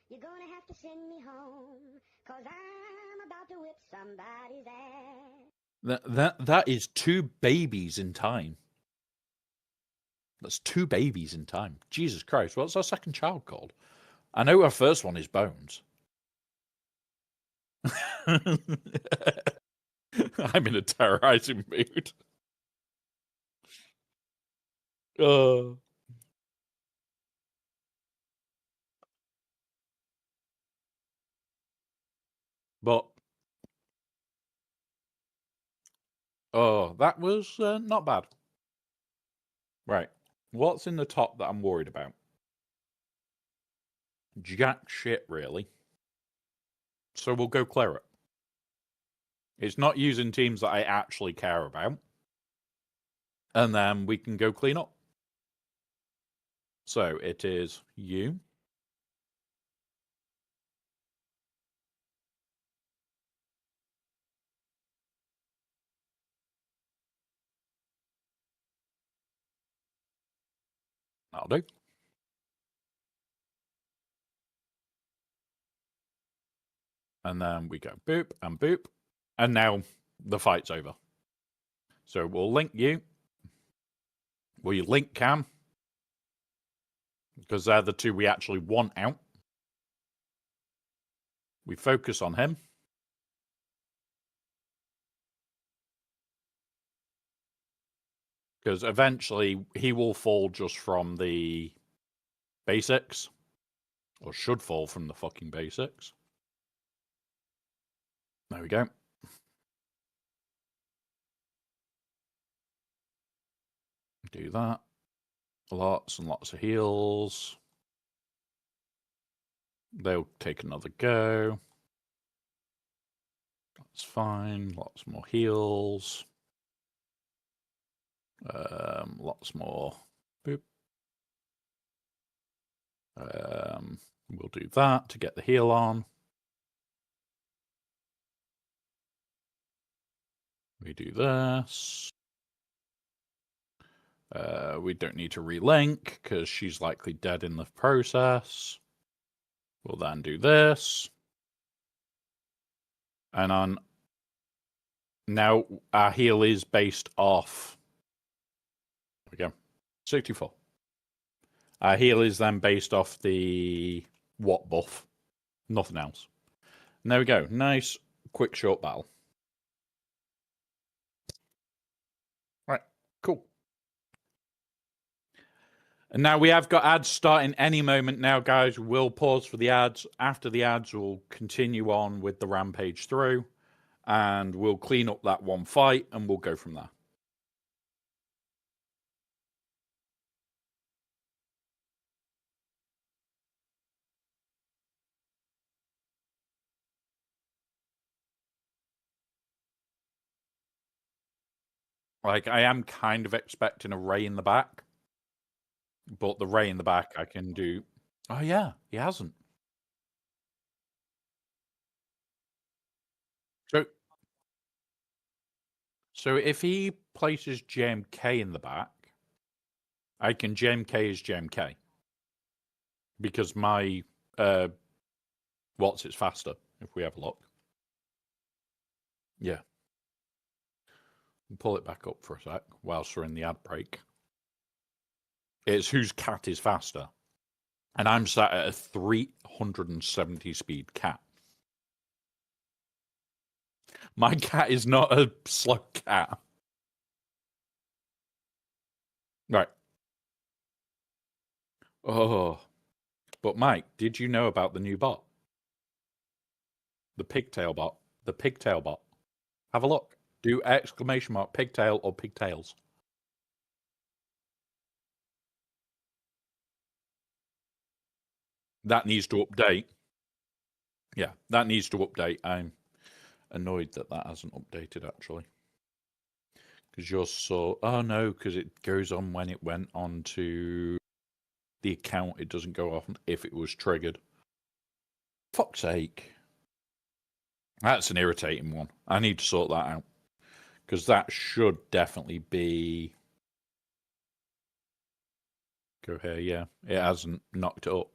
Speaker 3: You're gonna have to send me home, 'cause I'm about to whip somebody's ass.
Speaker 2: That is 2 babies in time. That's 2 babies in time. Jesus Christ, what's our second child called? I know our first one is Bones. I'm in a terrorizing mood. But that was not bad. Right. What's in the top that I'm worried about? Jack shit, really. So we'll go clear it. It's not using teams that I actually care about. And then we can go clean up. So it is you. That'll do. And then we go boop and boop. And now the fight's over. So we'll link you. We link Cam. Because they're the 2 we actually want out. We focus on him. Because eventually he will fall just from the basics. Or should fall from the fucking basics. There we go. Do that. Lots and lots of heals. They'll take another go. That's fine. Lots more heals. Lots more. Boop. We'll do that to get the heal on. We do this. We don't need to relink because she's likely dead in the process. We'll then do this. And on now our heal is based off. There we go. 64. Our heal is then based off the what buff. Nothing else. And there we go. Nice, quick, short battle. Right, cool. And now we have got ads starting any moment now, guys. We'll pause for the ads. After the ads, we'll continue on with the rampage through. And we'll clean up that one fight, and we'll go from there. Like, I am kind of expecting a Ray in the back. But the Ray in the back I can do... Oh, yeah, he hasn't. So if he places JMK in the back, I can JMK as JMK. Because my... what's it's faster, if we have a look. Yeah. Pull it back up for a sec whilst we're in the ad break. It's whose cat is faster. And I'm sat at a 370 speed cat. My cat is not a slow cat. Right. Oh. But Mike, did you know about the new bot? The pigtail bot. The pigtail bot. Have a look. Do exclamation mark pigtail or pigtails. That needs to update. Yeah, that needs to update. annoyed that that hasn't updated, actually. Because yours saw... Oh, no, because it goes on when it went on to the account. It doesn't go off if it was triggered. Fuck's sake. That's an irritating one. I need to sort that out. Because that should definitely be... Go here, yeah. It hasn't knocked it up.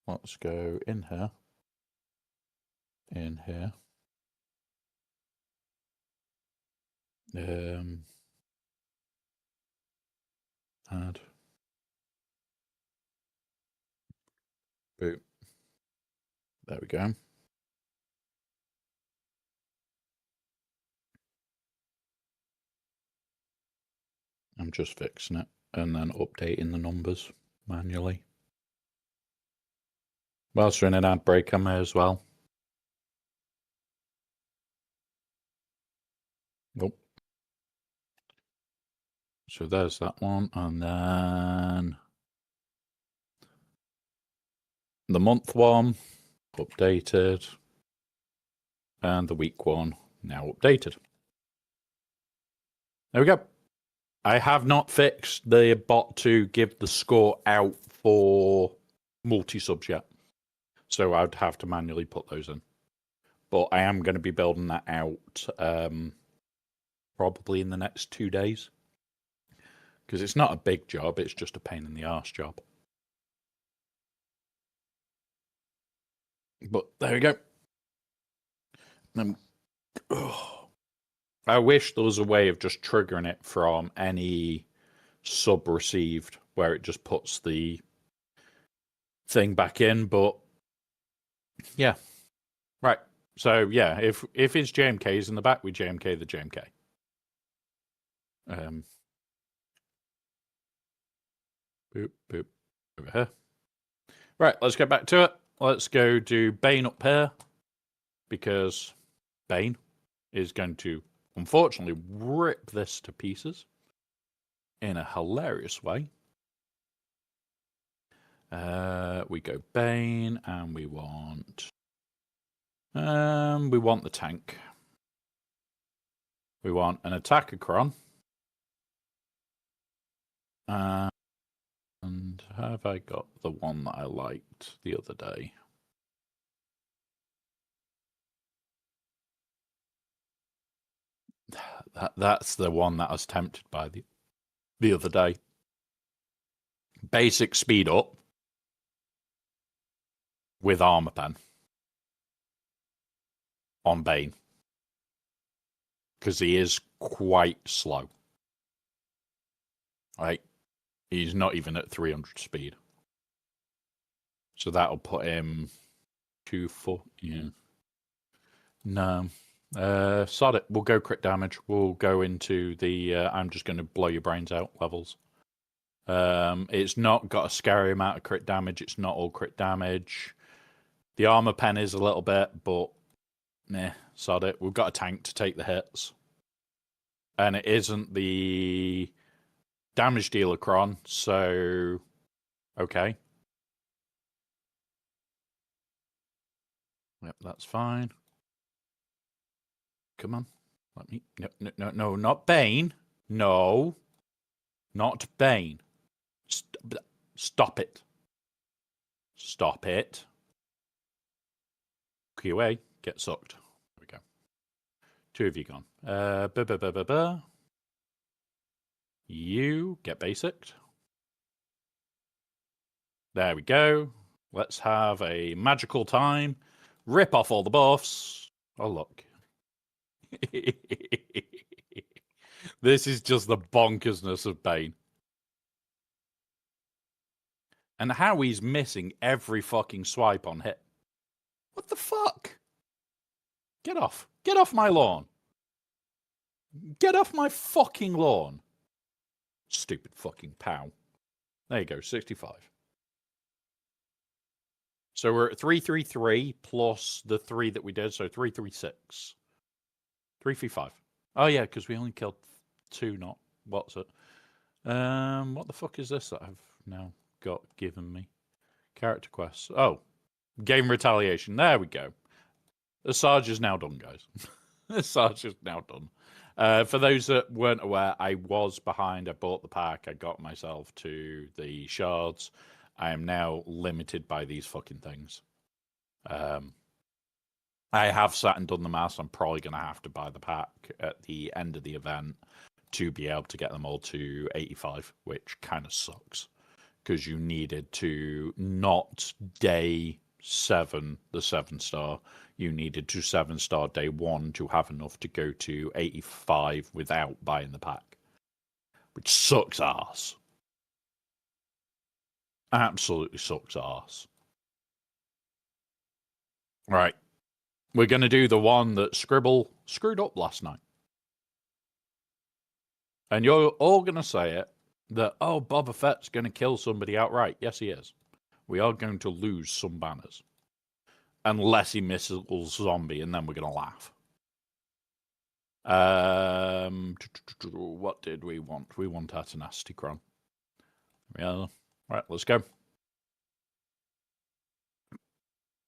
Speaker 2: Let's go in here. In here. Add. Boop. There we go. I'm just fixing it and then updating the numbers manually. Whilst we're in an ad break, I may as well. Nope. So there's that one, and then the month one, updated, and the week one, now updated. There we go. I have not fixed the bot to give the score out for multi-subs yet. So I'd have to manually put those in. But I am going to be building that out probably in the next 2 days. Because it's not a big job, it's just a pain in the arse job. But there we go. I wish there was a way of just triggering it from any sub received where it just puts the thing back in, but yeah. Right. So yeah, if it's JMK's in the back, we JMK the JMK. Boop, boop, over here. Right, let's get back to it. Let's go do Bane up here, because Bane is going to, unfortunately, rip this to pieces in a hilarious way. We go Bane, and we want the tank. We want an attacker cron. And have I got the one that I liked the other day? That's the one that I was tempted by the other day. Basic speed up with armor pen on Bane. Because he is quite slow. Right? He's not even at 300 speed. So that'll put him 240. Yeah. No. Sod it. We'll go crit damage. We'll go into the I'm just going to blow your brains out levels. It's not got a scary amount of crit damage. It's not all crit damage. The armor pen is a little bit, but meh, sod it. We've got a tank to take the hits. And it isn't the damage dealer cron, so okay. Yep, that's fine. Come on. Let me... No, not Bane. No. Not Bane. Stop it. Stop it. QA, get sucked. There we go. 2 of you gone. You get basicked. There we go. Let's have a magical time. Rip off all the buffs. Oh, look. This is just the bonkersness of Bane. And how he's missing every fucking swipe on hit. What the fuck? Get off. Get off my lawn. Get off my fucking lawn. Stupid fucking pow. There you go, 65. So we're at 333 plus the 3 that we did, so 336. 335. Oh yeah, because we only killed 2, not what's it? What the fuck is this that I've now got given me? Character quests. Oh, Game retaliation. There we go. The Sarge is now done, guys. The Sarge is now done. For those that weren't aware, I was behind. I bought the pack. I got myself to the shards. I am now limited by these fucking things. I have sat and done the maths. I'm probably going to have to buy the pack at the end of the event to be able to get them all to 85, which kind of sucks. Because you needed to not day 7, the 7-star. You needed to 7-star day 1 to have enough to go to 85 without buying the pack. Which sucks ass. Absolutely sucks ass. Right. We're going to do the one that Scribble screwed up last night. And you're all going to say it, that, oh, Boba Fett's going to kill somebody outright. Yes, he is. We are going to lose some banners. Unless he misses zombie, and then we're going to laugh. What did we want? We want our tenacity crown. Yeah. Right, let's go.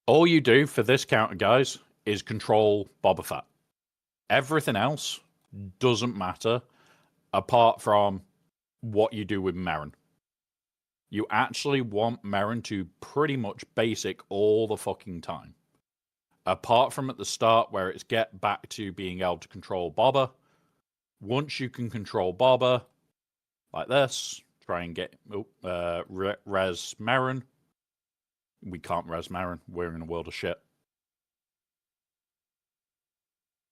Speaker 2: All you do for this counter, guys, is control Boba Fett. Everything else doesn't matter apart from what you do with Merrin. You actually want Merrin to pretty much basic all the fucking time. Apart from at the start where it's get back to being able to control Boba. Once you can control Boba, like this, try and get res Merrin. We can't res Merrin. We're in a world of shit.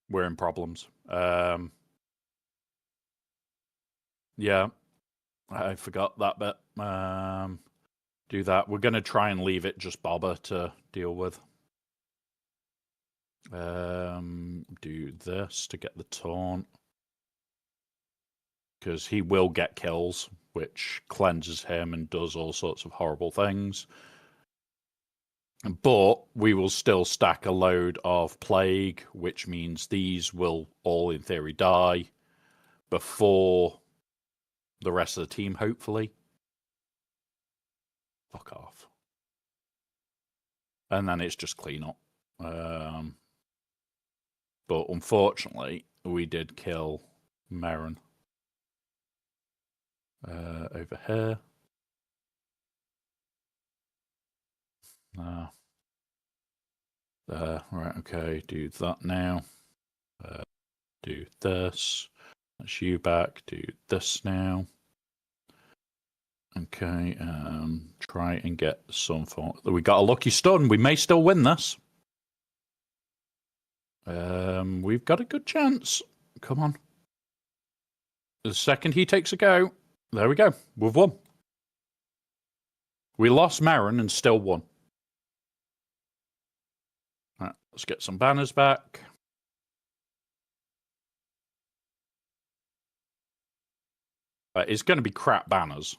Speaker 2: We're in problems. Yeah. I forgot that bit. Do that. We're going to try and leave it just Boba to deal with. Do this to get the taunt. Because he will get kills, which cleanses him and does all sorts of horrible things. But we will still stack a load of plague, which means these will all, in theory, die before the rest of the team, hopefully. Fuck off. And then it's just clean up. But unfortunately, we did kill Merrin. Over here. Right, okay, do that now. Do this. That's you back. Do this now. Okay, try and get some form. We got a lucky stun. We may still win this. We've got a good chance. Come on. The second he takes a go, there we go. We've won. We lost Merrin and still won. All right, let's get some banners back. It's going to be crap banners.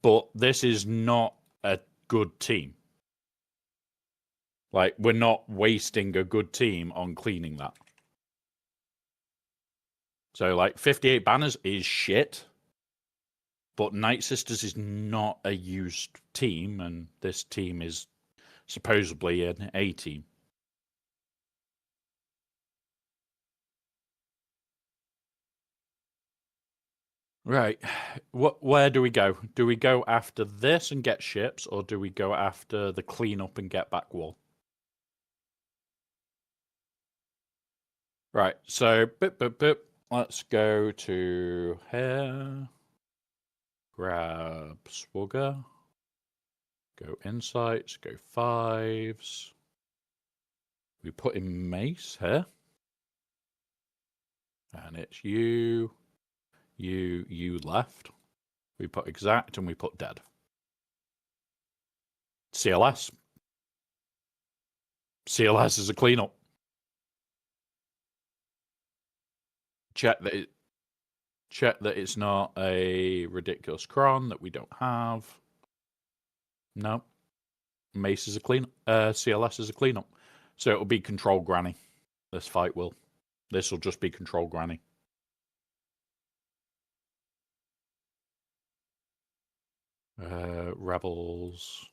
Speaker 2: But this is not a good team. Like, we're not wasting a good team on cleaning that. So, like, 58 banners is shit. But Night Sisters is not a used team, and this team is supposedly an A team. Right. Where do we go? Do we go after this and get ships, or do we go after the cleanup and get back wall? Right. So, let's go to here. Grab Swugger. Go insights. Go 5s. We put in Mace here. And it's you left. We put exact and we put dead. CLS. CLS is a cleanup. Check that it's not a ridiculous cron that we don't have. No. Mace is a cleanup. CLS is a cleanup. So it'll be control granny. This fight will. This will just be control granny. Rebels.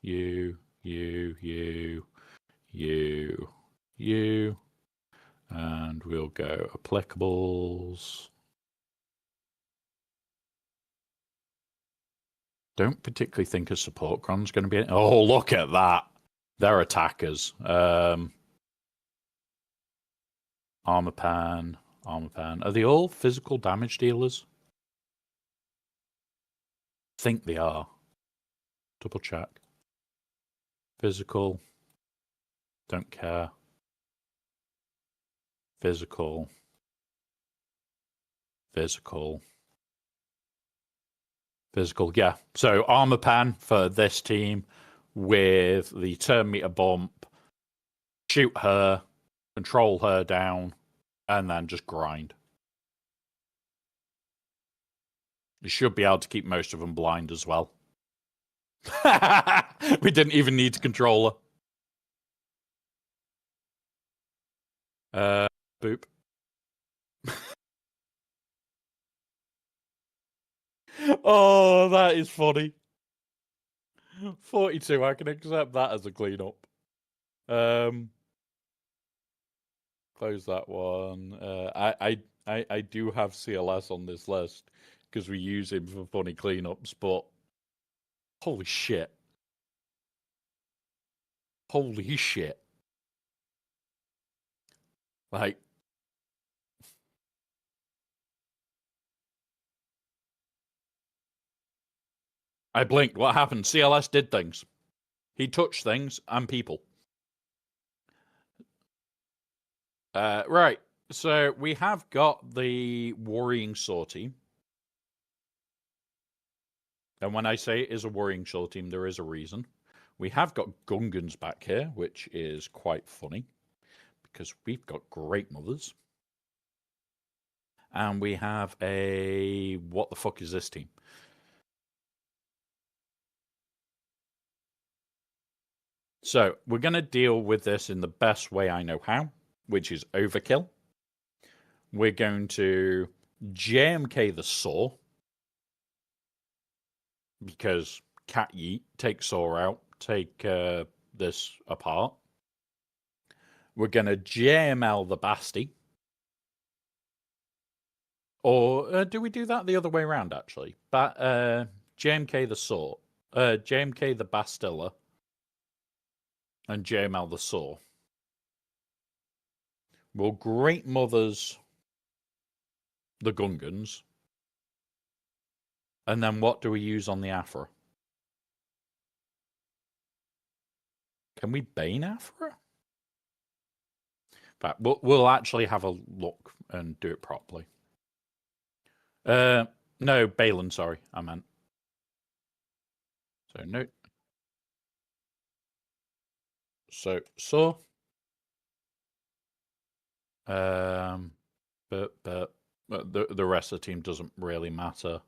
Speaker 2: You you, and we'll go applicables. Don't particularly think a support cron's going to be. Oh, look at that! They're attackers. Armor pan. Are they all physical damage dealers? I think they are. Double check. Physical. Don't care. Physical. Yeah. So armor pan for this team with the turn meter bump. Shoot her. Control her down. And then just grind. You should be able to keep most of them blind as well. We didn't even need to control her. Boop. Oh, that is funny. 42, I can accept that as a cleanup. Close that one. I do have CLS on this list because we use him for funny cleanups, but holy shit. Holy shit. Like, I blinked. What happened? CLS did things. He touched things and people. Right. So we have got the worrying saw team. And when I say it is a worrying saw team, there is a reason. We have got Gungans back here, which is quite funny because we've got great mothers. And we have a... What the fuck is this team? So we're going to deal with this in the best way I know how, which is overkill. We're going to JMK the saw because cat yeet, take saw out, take this apart. We're going to JML the Basti. Or do we do that the other way around, actually? JMK the saw, JMK the Bastilla, and JML the saw. We'll Great Mothers the Gungans. And then what do we use on the Afra? Can we Bane Afra? In fact, we'll actually have a look and do it properly. No, Balin, sorry, I meant. So, no. So, but the rest of the team doesn't really matter.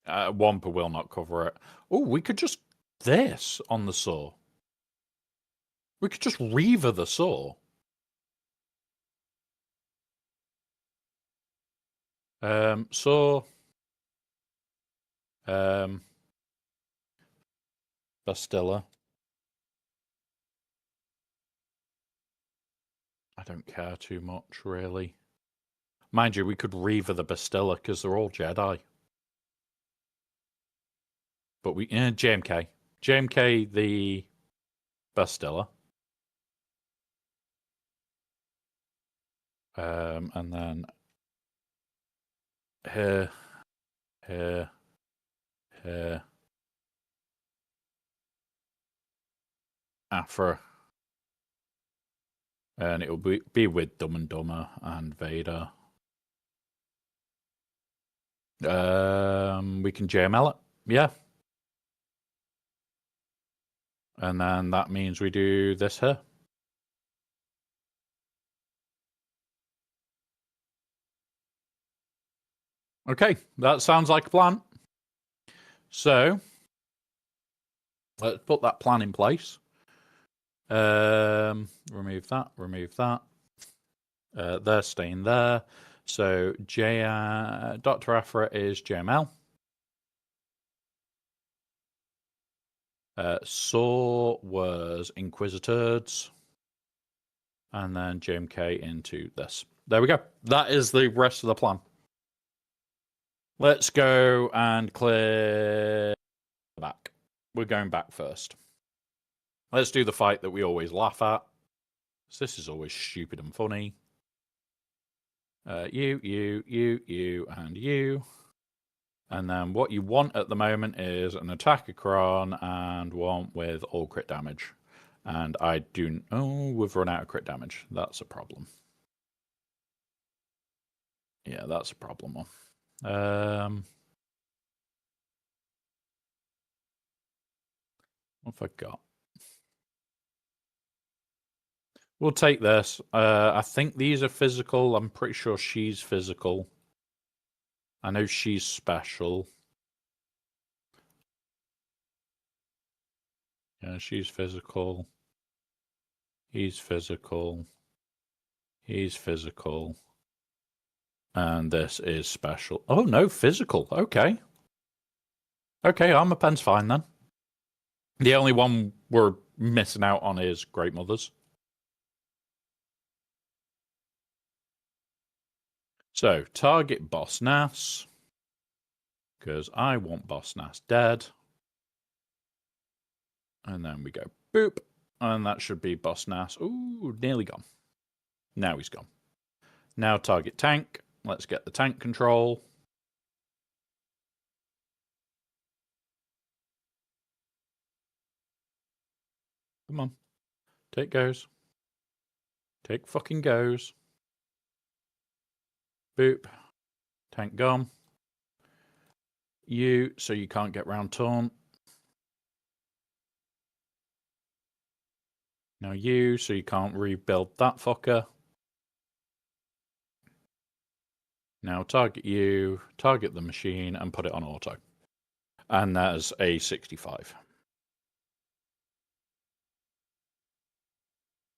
Speaker 2: Wampa will not cover it. Oh, we could just this on the saw. We could just Reaver the saw. Saw. Bastilla. I don't care too much, really. Mind you, we could Reaver the Bastilla because they're all Jedi. But we JMK. JMK the Bastilla. And then here, Afra. And it will be with Dumb and Dumber and Vader. We can JML it. Yeah. And then that means we do this here. Okay, that sounds like a plan. So, let's put that plan in place. Remove that. They're staying there. So, Dr. Afra is JML. Saw was Inquisitors. And then JMK into this. There we go. That is the rest of the plan. Let's go and clear back. We're going back first. Let's do the fight that we always laugh at. This is always stupid and funny. You, and you. And then what you want at the moment is an Attackacron and one with all crit damage. And I do... Oh, we've run out of crit damage. That's a problem. Yeah, that's a problem. What have I got? We'll take this. I think these are physical. I'm pretty sure she's physical. I know she's special. Yeah, she's physical. He's physical. He's physical. And this is special. Oh, no, physical. Okay. Okay, Armor Pen's fine then. The only one we're missing out on is Great Mothers. So, target Boss Nass. Because I want Boss Nass dead. And then we go boop. And that should be Boss Nass. Ooh, nearly gone. Now he's gone. Now target tank. Let's get the tank control. Come on. Take goes. Take fucking goes. Boop. Tank gone. You, so you can't get round taunt. Now you, so you can't rebuild that fucker. Now target you, target the machine, and put it on auto. And that's a 65.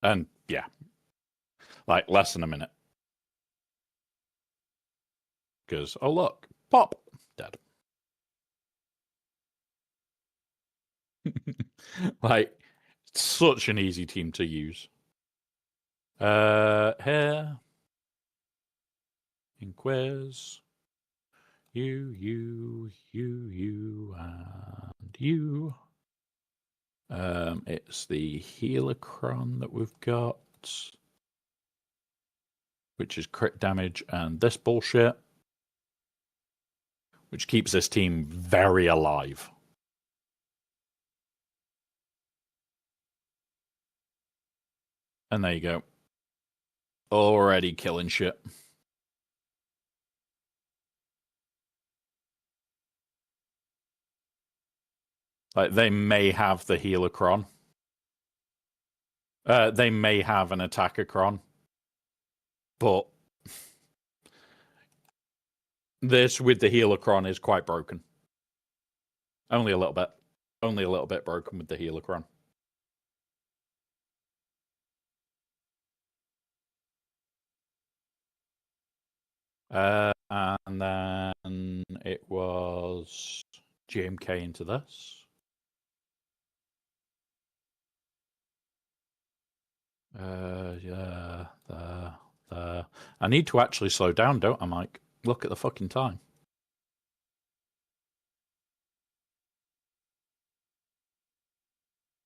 Speaker 2: And yeah, like less than a minute. Because, oh look, pop, dead. Like, such an easy team to use. Here. Inquis. You, and you. It's the Helicron that we've got, which is crit damage and this bullshit, which keeps this team very alive. And there you go. Already killing shit. Like, they may have the Helicron. They may have an Attackacron. But this with the Helicron is quite broken. Only a little bit. Only a little bit broken with the Helicron. And then it was GMK into this. Yeah, there. I need to actually slow down, don't I, Mike? Look at the fucking time.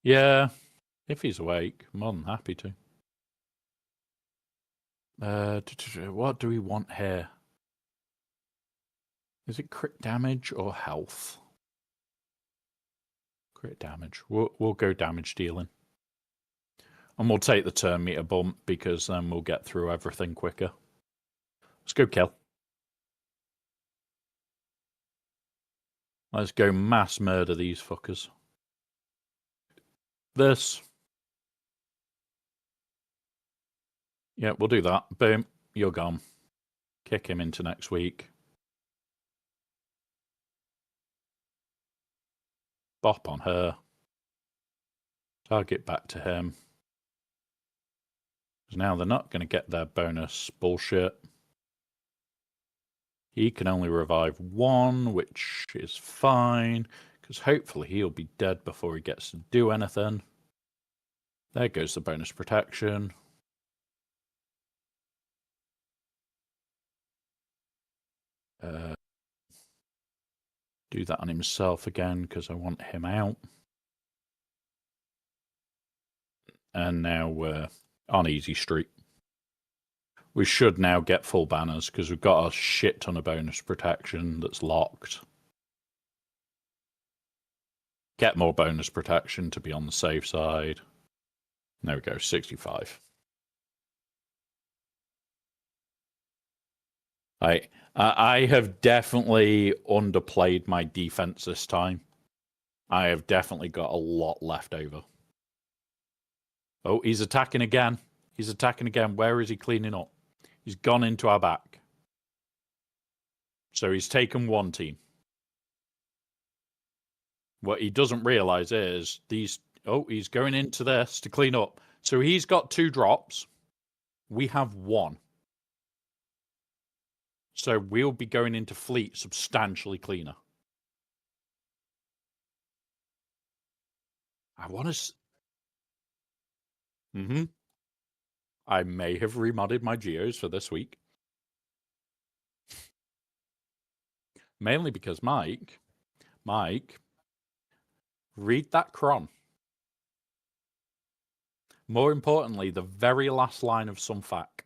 Speaker 2: Yeah, if he's awake, more than happy to. What do we want here? Is it crit damage or health? Crit damage. We'll go damage dealing. And we'll take the turn meter bump because then we'll get through everything quicker. Let's go kill. Let's go mass murder these fuckers. This. Yeah, we'll do that. Boom. You're gone. Kick him into next week. Bop on her. Target back to him. Because now they're not going to get their bonus bullshit. He can only revive one, which is fine. Because hopefully he'll be dead before he gets to do anything. There goes the bonus protection. Do that on himself again because I want him out. And now we're on easy street. We should now get full banners because we've got a shit ton of bonus protection that's locked. Get more bonus protection to be on the safe side. There we go, 65. I have definitely underplayed my defense this time. I have definitely got a lot left over. Oh, he's attacking again. He's attacking again. Where is he cleaning up? He's gone into our back. So he's taken one team. What he doesn't realize is these... Oh, he's going into this to clean up. So he's got 2 drops. We have 1. So we'll be going into fleet substantially cleaner. I want to... I may have remodded my geos for this week. Mainly because Mike, read that cron. More importantly, the very last line of some fact.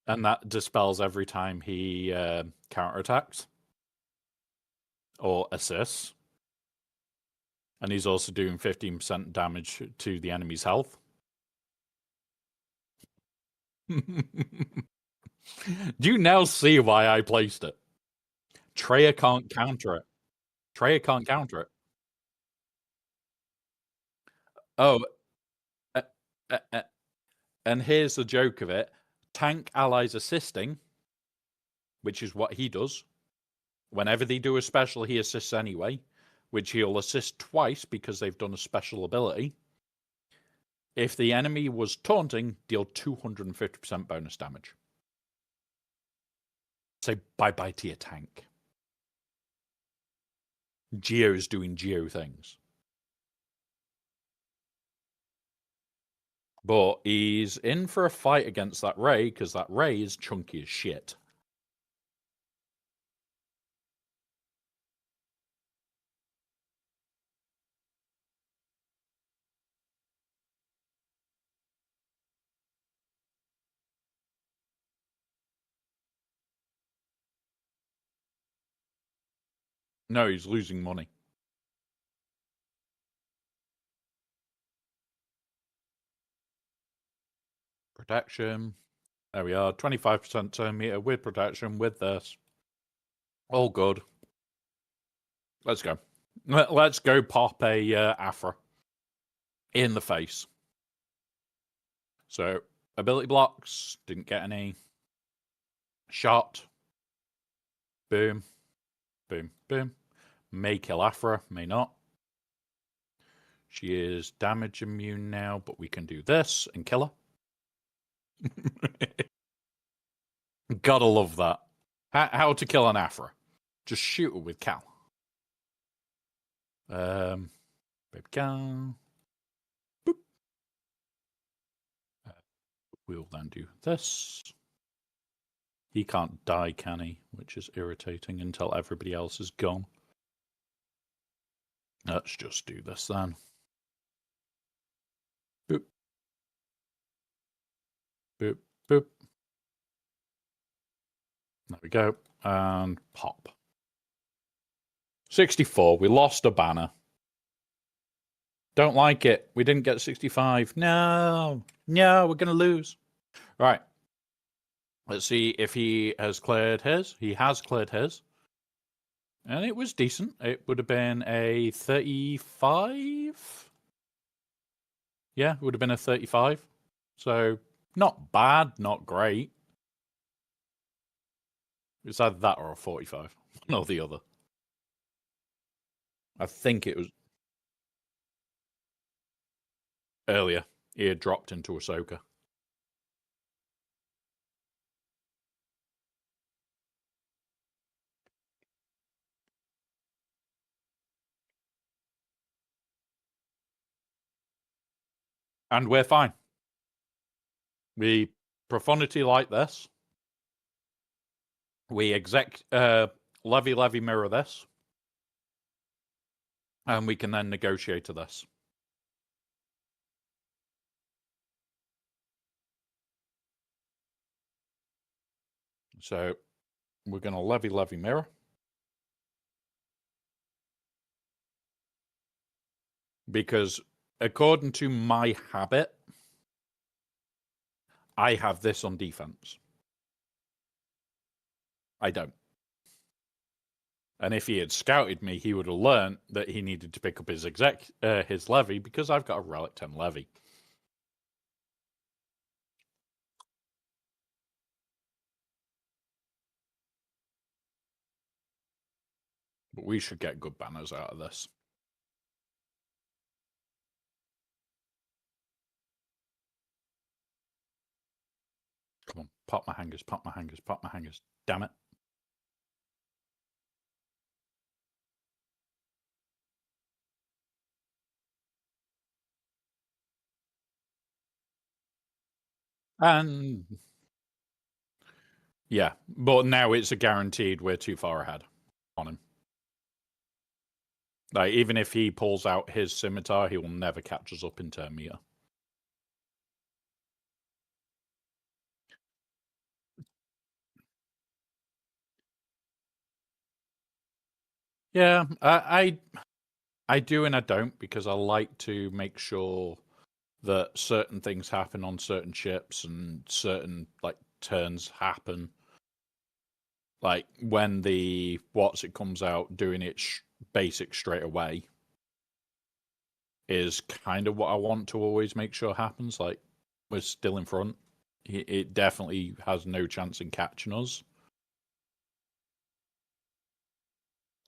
Speaker 2: And that dispels every time he counterattacks or assists. And he's also doing 15% damage to the enemy's health. Do you now see why I placed it? Treya can't counter it. Treya can't counter it. Oh, and here's the joke of it. Tank allies assisting, which is what he does. Whenever they do a special, he assists anyway, which he'll assist twice because they've done a special ability. If the enemy was taunting, deal 250% bonus damage. Say bye-bye to your tank. Geo's doing Geo things. But he's in for a fight against that Ray, because that Ray is chunky as shit. No, he's losing money. Protection. There we are. 25% turn meter with protection with this. All good. Let's go. Let's go pop a Afra in the face. So, ability blocks. Didn't get any. Shot. Boom. Boom. Boom. May kill Afra. May not. She is damage immune now, but we can do this and kill her. Gotta love that. How to kill an Afra. Just shoot her with Cal. Baby Cal. Boop. We'll then do this. He can't die, can he? Which is irritating until everybody else is gone. Let's just do this then. Boop. Boop, boop. There we go. And pop. 64. We lost a banner. Don't like it. We didn't get 65. No. No, we're going to lose. Right. Let's see if he has cleared his. He has cleared his. And it was decent. It would have been a 35. Yeah, it would have been a 35. So, not bad, not great. It's either that or a 45. One or the other. I think it was earlier. He had dropped into Ahsoka. And we're fine. We profundity like this. We levy mirror this. And we can then negotiate to this. So we're going to levy mirror. Because according to my habit, I have this on defense. I don't. And if he had scouted me, he would have learned that he needed to pick up his levy because I've got a relic 10 levy. But we should get good banners out of this. Come on, pop my hangers, pop my hangers, pop my hangers. Damn it. And yeah, but now it's a guaranteed we're too far ahead on him. Like, even if he pulls out his scimitar, he will never catch us up in turn meter. Yeah, I do and I don't, because I like to make sure that certain things happen on certain ships and certain like turns happen. Like when the comes out, doing it basic straight away is kind of what I want to always make sure happens. Like, we're still in front. It definitely has no chance in catching us.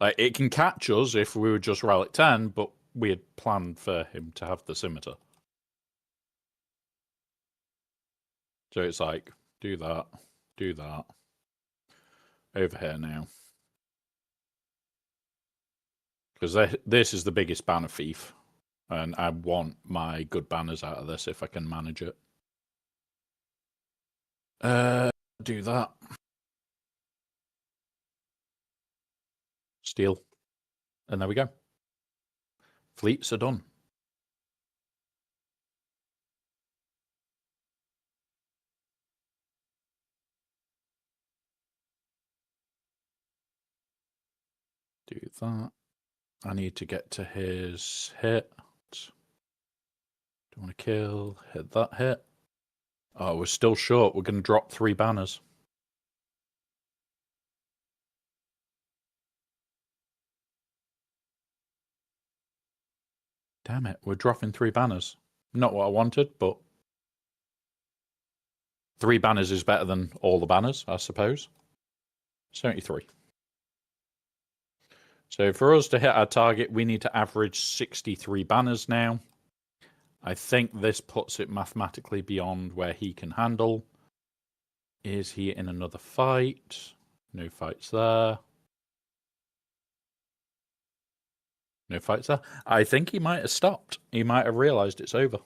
Speaker 2: Like, it can catch us if we were just relic 10, but we had planned for him to have the scimitar. So it's like, do that, do that. Over here now. Because this is the biggest banner thief. And I want my good banners out of this if I can manage it. Do that. Steal. And there we go. Fleets are done. Do that. I need to get to his hit. Don't want to kill. Hit that hit. Oh, we're still short. We're going to drop 3 banners. Damn it. We're dropping 3 banners. Not what I wanted, but 3 banners is better than all the banners, I suppose. 73. So for us to hit our target, we need to average 63 banners now. I think this puts it mathematically beyond where he can handle. Is he in another fight? No fights there. No fights there. I think he might have stopped. He might have realised it's over.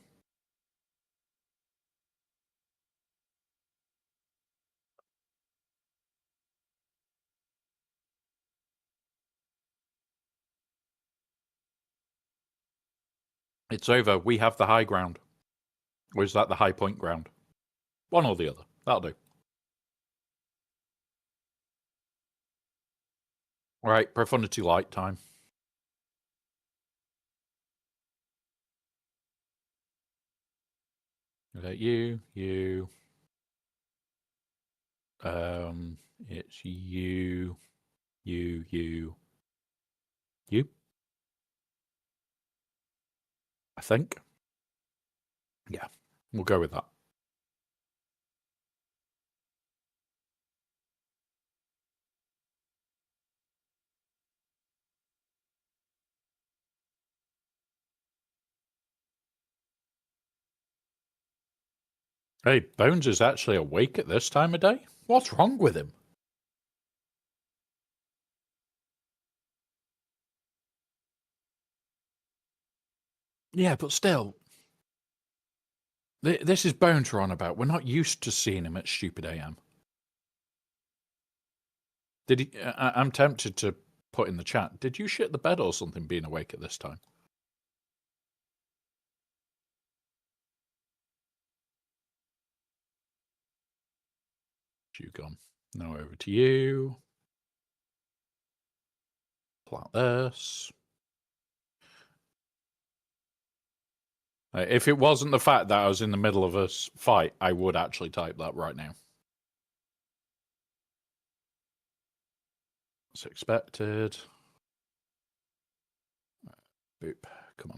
Speaker 2: It's over. We have the high ground. Or is that the high point ground? One or the other. That'll do. All right, profundity light time. Okay, you. It's you. I think. Yeah, we'll go with that. Hey, Bones is actually awake at this time of day? What's wrong with him? Yeah, but still. This is Bones we're on about. We're not used to seeing him at stupid AM. Did he? I'm tempted to put in the chat. Did you shit the bed or something being awake at this time? You gone. Now over to you. Pull out this. If it wasn't the fact that I was in the middle of a fight, I would actually type that right now. As expected. Boop. Come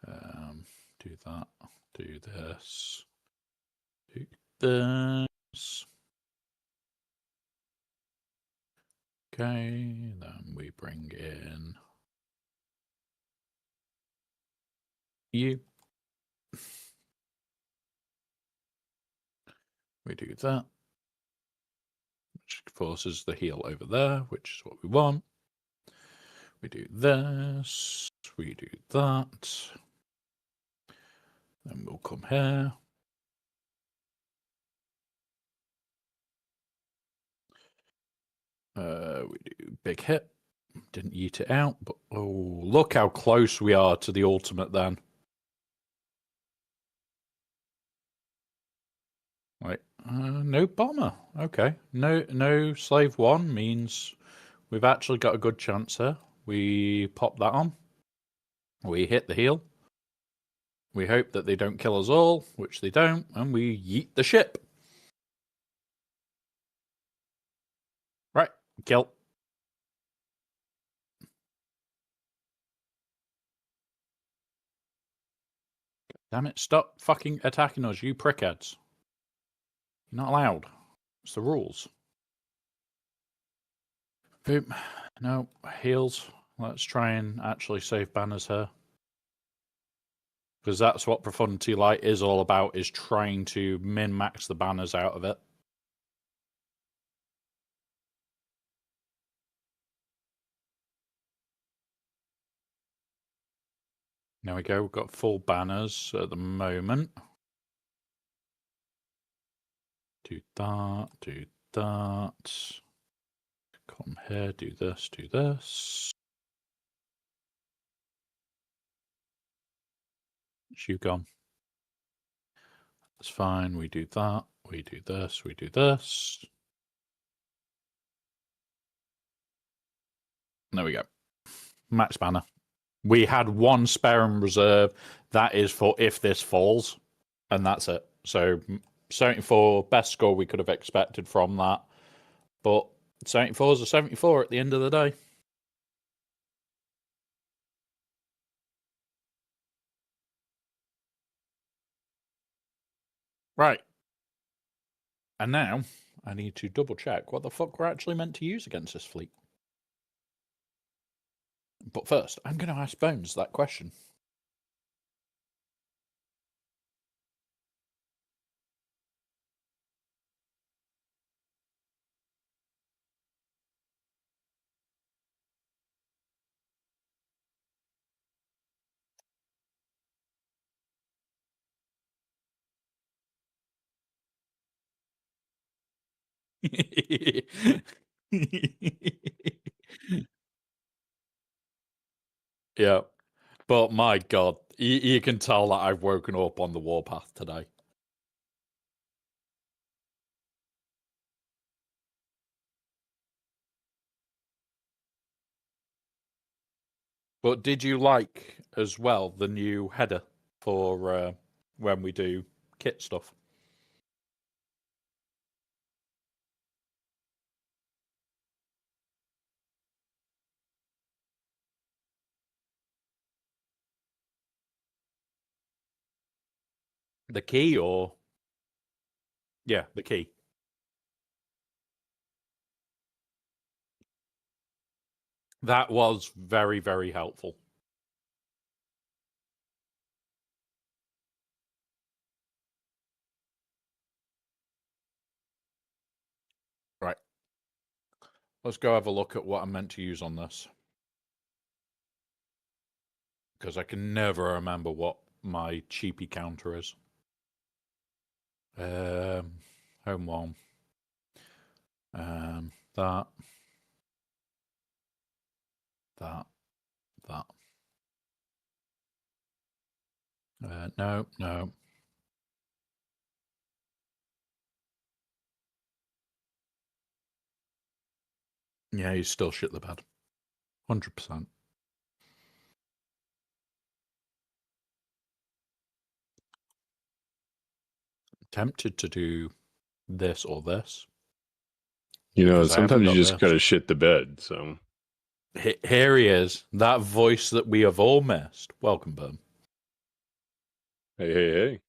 Speaker 2: on. Do that. Do this. Do this. Okay. Then we bring in you. We do that. Which forces the heal over there, which is what we want. We do this. We do that. Then we'll come here. We do big hit. Didn't yeet it out, but oh, look how close we are to the ultimate then. Right, no bomber. Okay, no slave one means we've actually got a good chance here. We pop that on. We hit the heal. We hope that they don't kill us all, which they don't, and we yeet the ship. Right, kill. Damn it, stop fucking attacking us, you prickheads. You're not allowed. It's the rules. Boom. No, heals. Let's try and actually save banners here. Because that's what Profundity Light is all about, is trying to min-max the banners out of it. There we go, we've got full banners at the moment. Do that, do that. Come here, do this, do this. You gone. That's fine, we do that, we do this, we do this. There we go. Max banner. We had one spare in reserve. That is for if this falls. And that's it. So 74, best score we could have expected from that. But 74 is a 74 at the end of the day. Right. And now I need to double check what the fuck we're actually meant to use against this fleet. But first, I'm going to ask Bones that question. Yeah. But my God, you can tell that I've woken up on the warpath today. But did you like as well the new header for when we do kit stuff? The key, or yeah, the key. That was very, very helpful. Right. Let's go have a look at what I'm meant to use on this. Because I can never remember what my cheapy counter is. Home one. That. No. Yeah, you still shit the bed. 100%. Tempted to do this or this.
Speaker 4: You know,
Speaker 2: because I haven't
Speaker 4: sometimes you
Speaker 2: got
Speaker 4: just
Speaker 2: this.
Speaker 4: gotta shit the bed. So
Speaker 2: Here he is, that voice that we have all missed. Welcome, Bum.
Speaker 4: hey.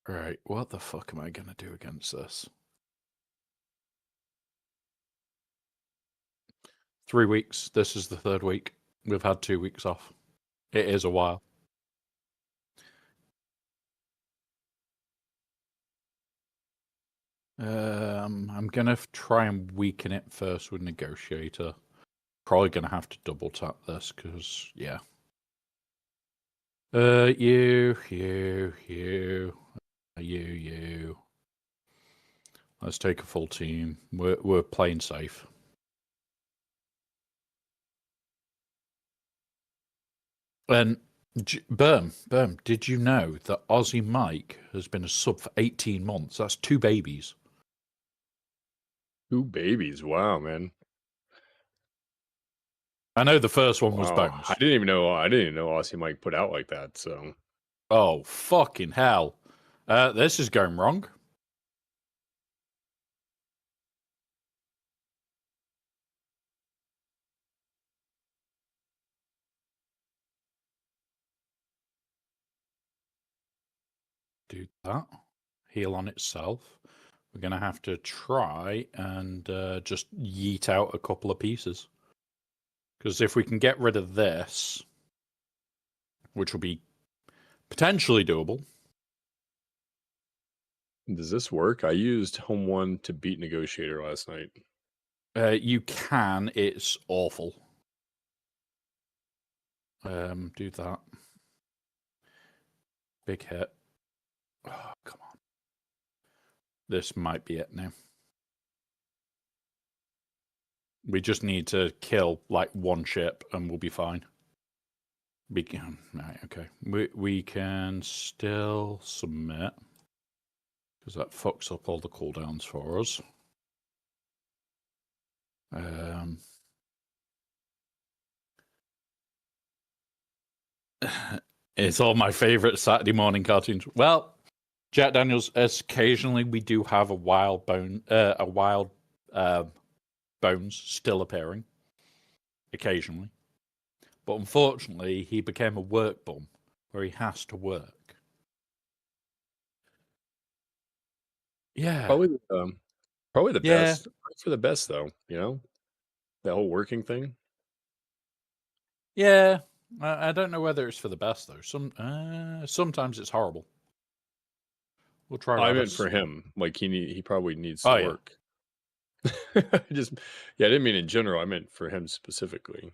Speaker 2: Right, what the fuck am I gonna do against this? 3 weeks. This is the 3rd week. We've had 2 weeks off. It is a while. I'm gonna try and weaken it first with Negotiator. Probably gonna have to double tap this because, yeah. You. Let's take a full team. We're playing safe. And Berm, did you know that Aussie Mike has been a sub for 18 months? That's 2 babies.
Speaker 4: 2 babies. Wow, man.
Speaker 2: I know the first one was
Speaker 4: Wow.
Speaker 2: Bones.
Speaker 4: I didn't even know Aussie Mike put out like that. So
Speaker 2: Oh, fucking hell. This is going wrong. Do that. Heal on itself. We're going to have to try and just yeet out a couple of pieces. Because if we can get rid of this, which will be potentially doable.
Speaker 4: does this work? I used Home 1 to beat Negotiator last night.
Speaker 2: You can. It's awful. Do that. Big hit. Oh, come on. This might be it now. We just need to kill like 1 ship and we'll be fine. Right, okay. We can still submit because that fucks up all the cooldowns for us. It's all my favorite Saturday morning cartoons. Well, Jack Daniels, occasionally we do have a wild Bones still appearing. Occasionally. But unfortunately, he became a work bum where he has to work. Yeah.
Speaker 4: Probably the best. For the best, though, you know? That whole working thing.
Speaker 2: Yeah. I don't know whether it's for the best, though. Sometimes it's horrible. We'll try
Speaker 4: I meant
Speaker 2: Radis.
Speaker 4: for him. Like, he probably needs to
Speaker 2: Oh, yeah.
Speaker 4: work. I didn't mean in general. I meant for him specifically.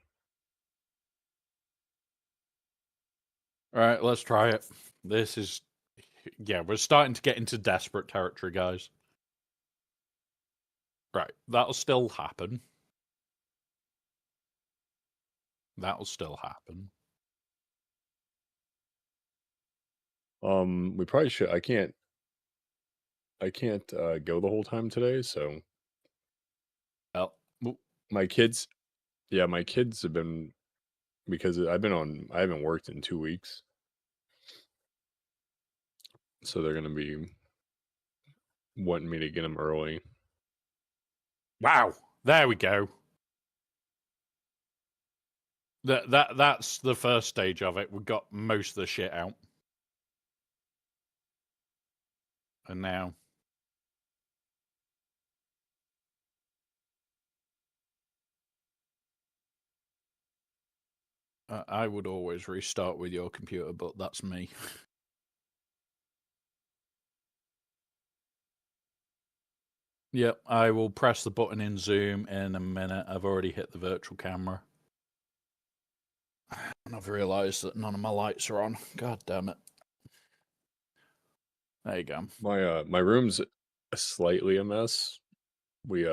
Speaker 2: All right, let's try it. This is... Yeah, we're starting to get into desperate territory, guys. Right, that'll still happen. That'll still happen.
Speaker 4: We probably should. I can't go the whole time today, so
Speaker 2: Well,
Speaker 4: my kids have been, because I haven't worked in 2 weeks. So they're gonna be wanting me to get them early.
Speaker 2: wow, there we go. That's the first stage of it. We got most of the shit out. And now... I would always restart with your computer, but that's me. Yep, I will press the button in Zoom in a minute. I've already hit the virtual camera. And I've realised that none of my lights are on. God damn it. There you go.
Speaker 4: My room's slightly a mess. We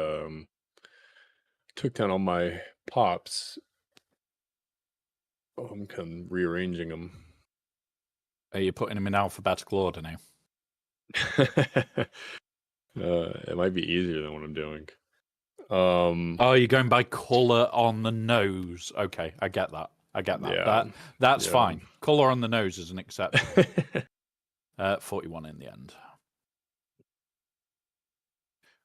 Speaker 4: took down all my pops. I'm kind of rearranging them.
Speaker 2: Are you putting them in alphabetical order now?
Speaker 4: It might be easier than what I'm doing.
Speaker 2: Oh, you're going by colour on the nose. Okay, I get that.
Speaker 4: Yeah,
Speaker 2: That's
Speaker 4: yeah.
Speaker 2: fine. Colour on the nose is an exception. 41 in the end.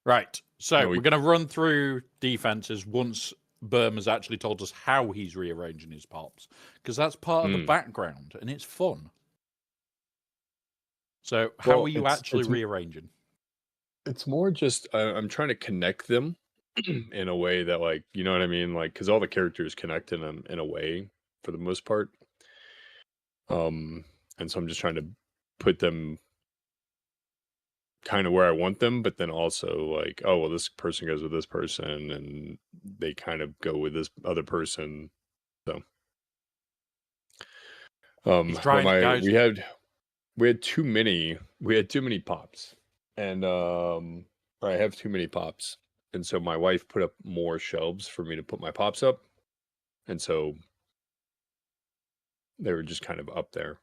Speaker 2: Right. So we're going to run through defenses once Berm has actually told us how he's rearranging his pops, because that's part of the background and it's fun. So how are you actually rearranging?
Speaker 4: It's more just I'm trying to connect them in a way that, like, you know what I mean? Like, because all the characters connect in them in a way for the most part. And so I'm just trying to put them kind of where I want them, but then also like, oh, well, this person goes with this person and they kind of go with this other person. So
Speaker 2: guys.
Speaker 4: we had too many pops, and I have too many pops, and so my wife put up more shelves for me to put my pops up, and so they were just kind of up there.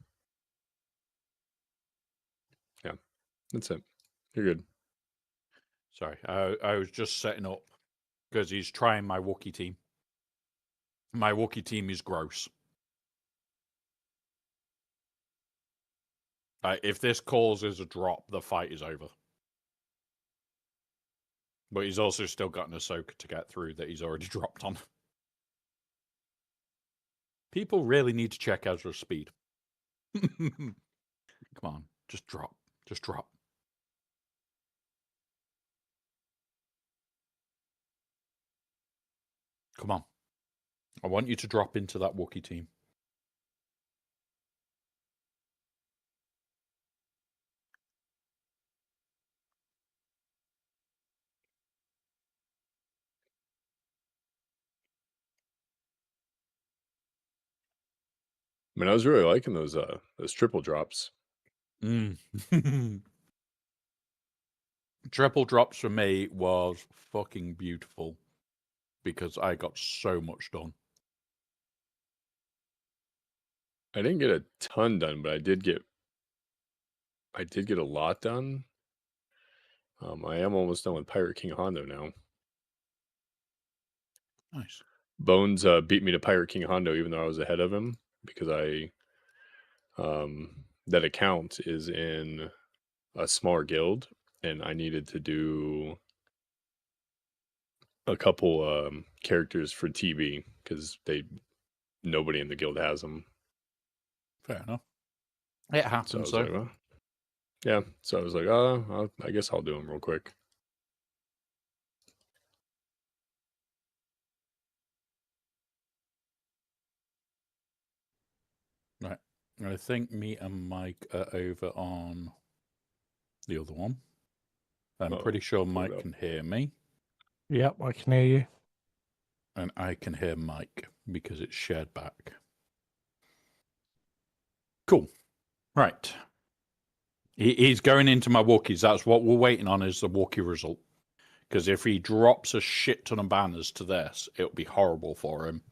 Speaker 4: Yeah, that's it. You're good.
Speaker 2: Sorry, I was just setting up because he's trying my Wookiee team. My Wookiee team is gross. If this causes a drop, the fight is over. But he's also still got an Ahsoka to get through that he's already dropped on. People really need to check Ezra's speed. Come on, just drop. Just drop. Come on. I want you to drop into that Wookiee team.
Speaker 4: I mean, I was really liking those triple drops.
Speaker 2: Triple drops for me was fucking beautiful because I got so much done.
Speaker 4: I didn't get a ton done, but I did get a lot done. I am almost done with Pirate King Hondo now.
Speaker 2: Nice.
Speaker 4: Bones beat me to Pirate King Hondo even though I was ahead of him because that account is in a smaller guild and I needed to do a couple characters for TB because nobody in the guild has them.
Speaker 2: Fair enough. It happens,
Speaker 4: so like, yeah, so I was like, I guess I'll do them real quick.
Speaker 2: Right. I think me and Mike are over on the other one. I'm pretty sure Mike can hear me.
Speaker 5: Yep, I can hear you.
Speaker 2: And I can hear Mike because it's shared back. Cool. Right. He's going into my Wookiees. That's what we're waiting on is the Wookiee result. Because if he drops a shit ton of banners to this, it'll be horrible for him.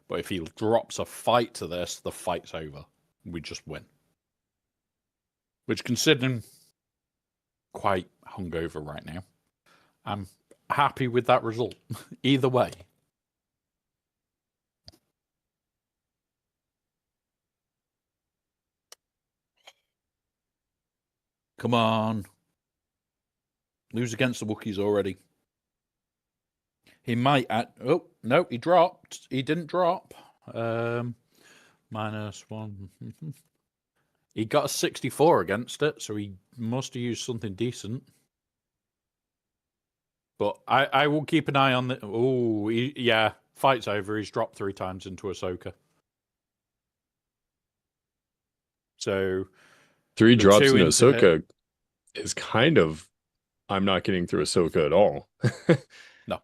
Speaker 2: But if he drops a fight to this, the fight's over. We just win. Which, considering quite hungover right now, I'm happy with that result. Either way. Come on. Lose against the Wookiees already. He might oh, no, he dropped. He didn't drop. -1. He got a 64 against it, so he must have used something decent. But I will keep an eye on the... Oh, yeah, fight's over. He's dropped 3 times into Ahsoka. So...
Speaker 4: 3 drops into Ahsoka is kind of I'm not getting through Ahsoka at all.
Speaker 2: No.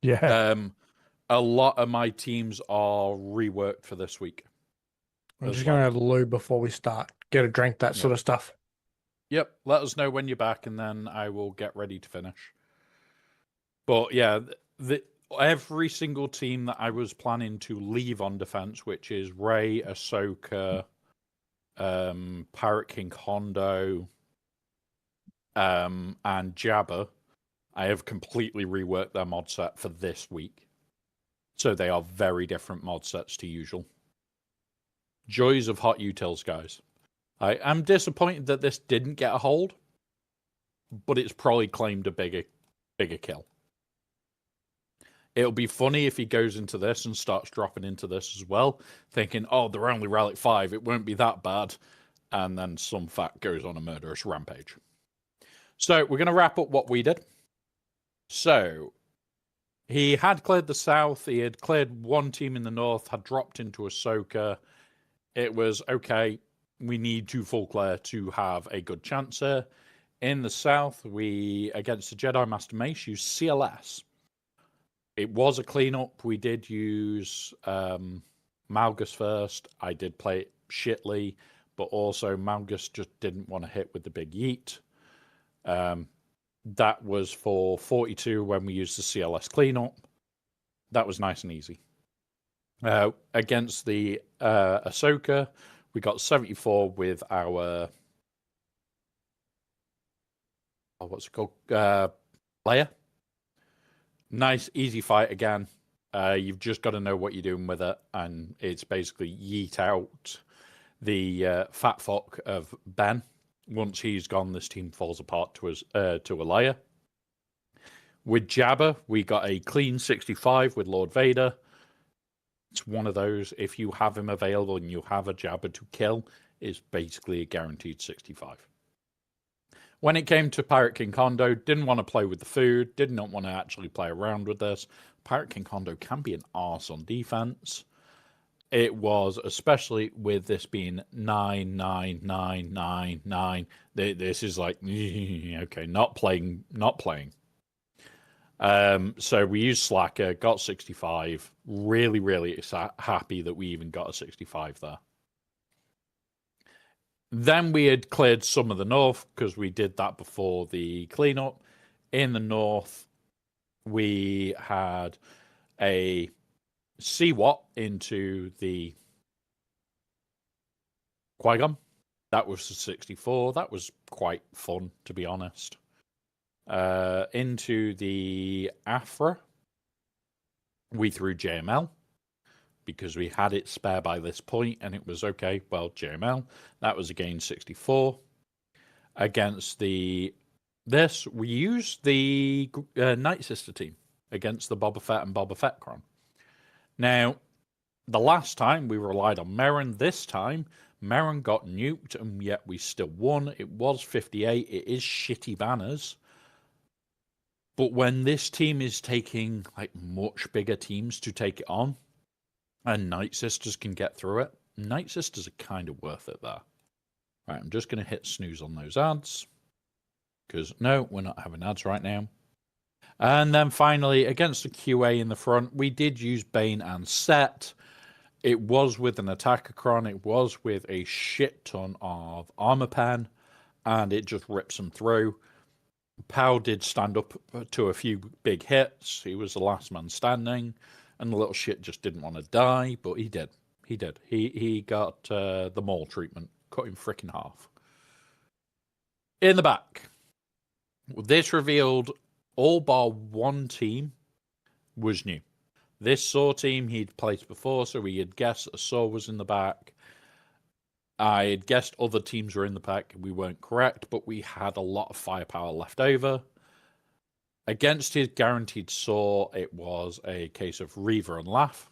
Speaker 5: Yeah.
Speaker 2: A lot of my teams are reworked for this week.
Speaker 5: I'm
Speaker 2: as
Speaker 5: just
Speaker 2: well.
Speaker 5: going to loo before we start. Get a drink, that sort of stuff.
Speaker 2: Yep. Let us know when you're back, and then I will get ready to finish. But yeah, every single team that I was planning to leave on defense, which is Rey, Ahsoka, Pirate King Hondo, and Jabba, I have completely reworked their mod set for this week. So they are very different mod sets to usual. Joys of hot utils, guys. I am disappointed that this didn't get a hold, but it's probably claimed a bigger kill. It'll be funny if he goes into this and starts dropping into this as well, thinking, oh, they're only Relic 5, it won't be that bad. And then some fat goes on a murderous rampage. So we're going to wrap up what we did. So he had cleared the south, he had cleared one team in the north, had dropped into Ahsoka. It was, okay, we need to full clear to have a good chance here. In the south, we, against the Jedi Master Mace, used CLS. It was a cleanup. We did use Malgus first. I did play it shitly, but also Malgus just didn't want to hit with the big yeet. That was for 42 when we used the CLS cleanup. That was nice and easy. Against the Ahsoka, we got 74 with our... what's it called? Leia. Nice, easy fight again. You've just got to know what you're doing with it, and it's basically yeet out the fat fuck of Ben. Once he's gone, this team falls apart to a Leia. With Jabba, we got a clean 65 with Lord Vader. It's one of those, if you have him available and you have a Jabba to kill, is basically a guaranteed 65. When it came to Pirate King Hondo, didn't want to play with the food, did not want to actually play around with this. Pirate King Hondo can be an arse on defense. It was, especially with this being 9, 9, 9, 9, 9. This is like, okay, not playing. So we used Slacker, got 65. Really, really happy that we even got a 65 there. Then we had cleared some of the north because we did that before the cleanup. In the north, we had a CWAT into the Qui-Gon. That was the 64. That was quite fun, to be honest. Into the Afra, we threw JML. Because we had it spare by this point, and it was okay, well, JML. That was again 64. Against this, we used the Night Sister team against the Boba Fett and Boba Fett Cron. Now, the last time we relied on Merrin. This time, Merrin got nuked, and yet we still won. It was 58. It is shitty banners. But when this team is taking like much bigger teams to take it on, and Night Sisters can get through it, Night Sisters are kind of worth it there. Right, I'm just going to hit snooze on those ads. Because, no, we're not having ads right now. And then finally, against the QA in the front, we did use Bane and Set. It was with an Attacker-Cron. It was with a shit ton of Armor Pen. And it just rips them through. Pow did stand up to a few big hits. He was the last man standing. And the little shit just didn't want to die, but he did. He did. He got the Maul treatment. Cut him frickin' half. In the back, this revealed all bar one team was new. This Saw team he'd placed before, so we had guessed that Saw was in the back. I had guessed other teams were in the back. We weren't correct, but we had a lot of firepower left over. Against his guaranteed Saw, it was a case of Reaver and Laugh.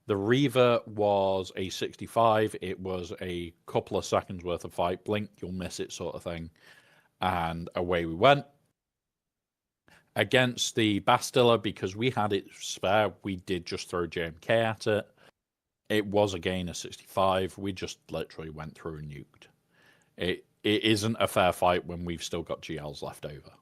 Speaker 2: The Reaver was a 65. It was a couple of seconds worth of fight. Blink, you'll miss it sort of thing. And away we went. Against the Bastilla, because we had it spare, we did just throw JMK at it. It was again a 65. We just literally went through and nuked. it isn't a fair fight when we've still got GLs left over.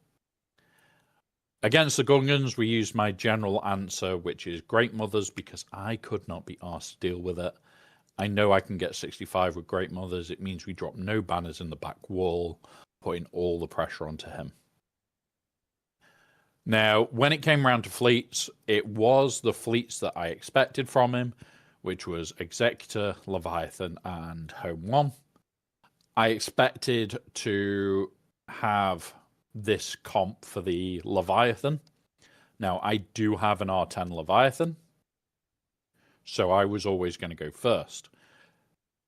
Speaker 2: Against the Gungans, we used my general answer, which is Great Mothers, because I could not be asked to deal with it. I know I can get 65 with Great Mothers. It means we drop no banners in the back wall, putting all the pressure onto him. Now, when it came around to fleets, it was the fleets that I expected from him, which was Executor, Leviathan, and Home 1. I expected to have this comp for the Leviathan. Now, I do have an R10 Leviathan, so I was always going to go first.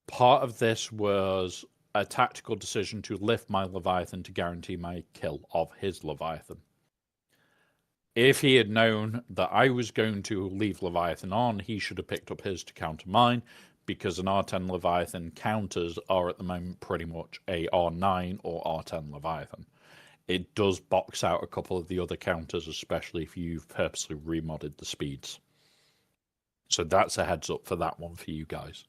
Speaker 2: Part of this was a tactical decision to lift my Leviathan to guarantee my kill of his Leviathan. If he had known that I was going to leave Leviathan on, he should have picked up his to counter mine, because an R10 Leviathan counters are at the moment pretty much a R9 or R10 Leviathan. It does box out a couple of the other counters, especially if you've purposely remodded the speeds. So that's a heads up for that one for you guys.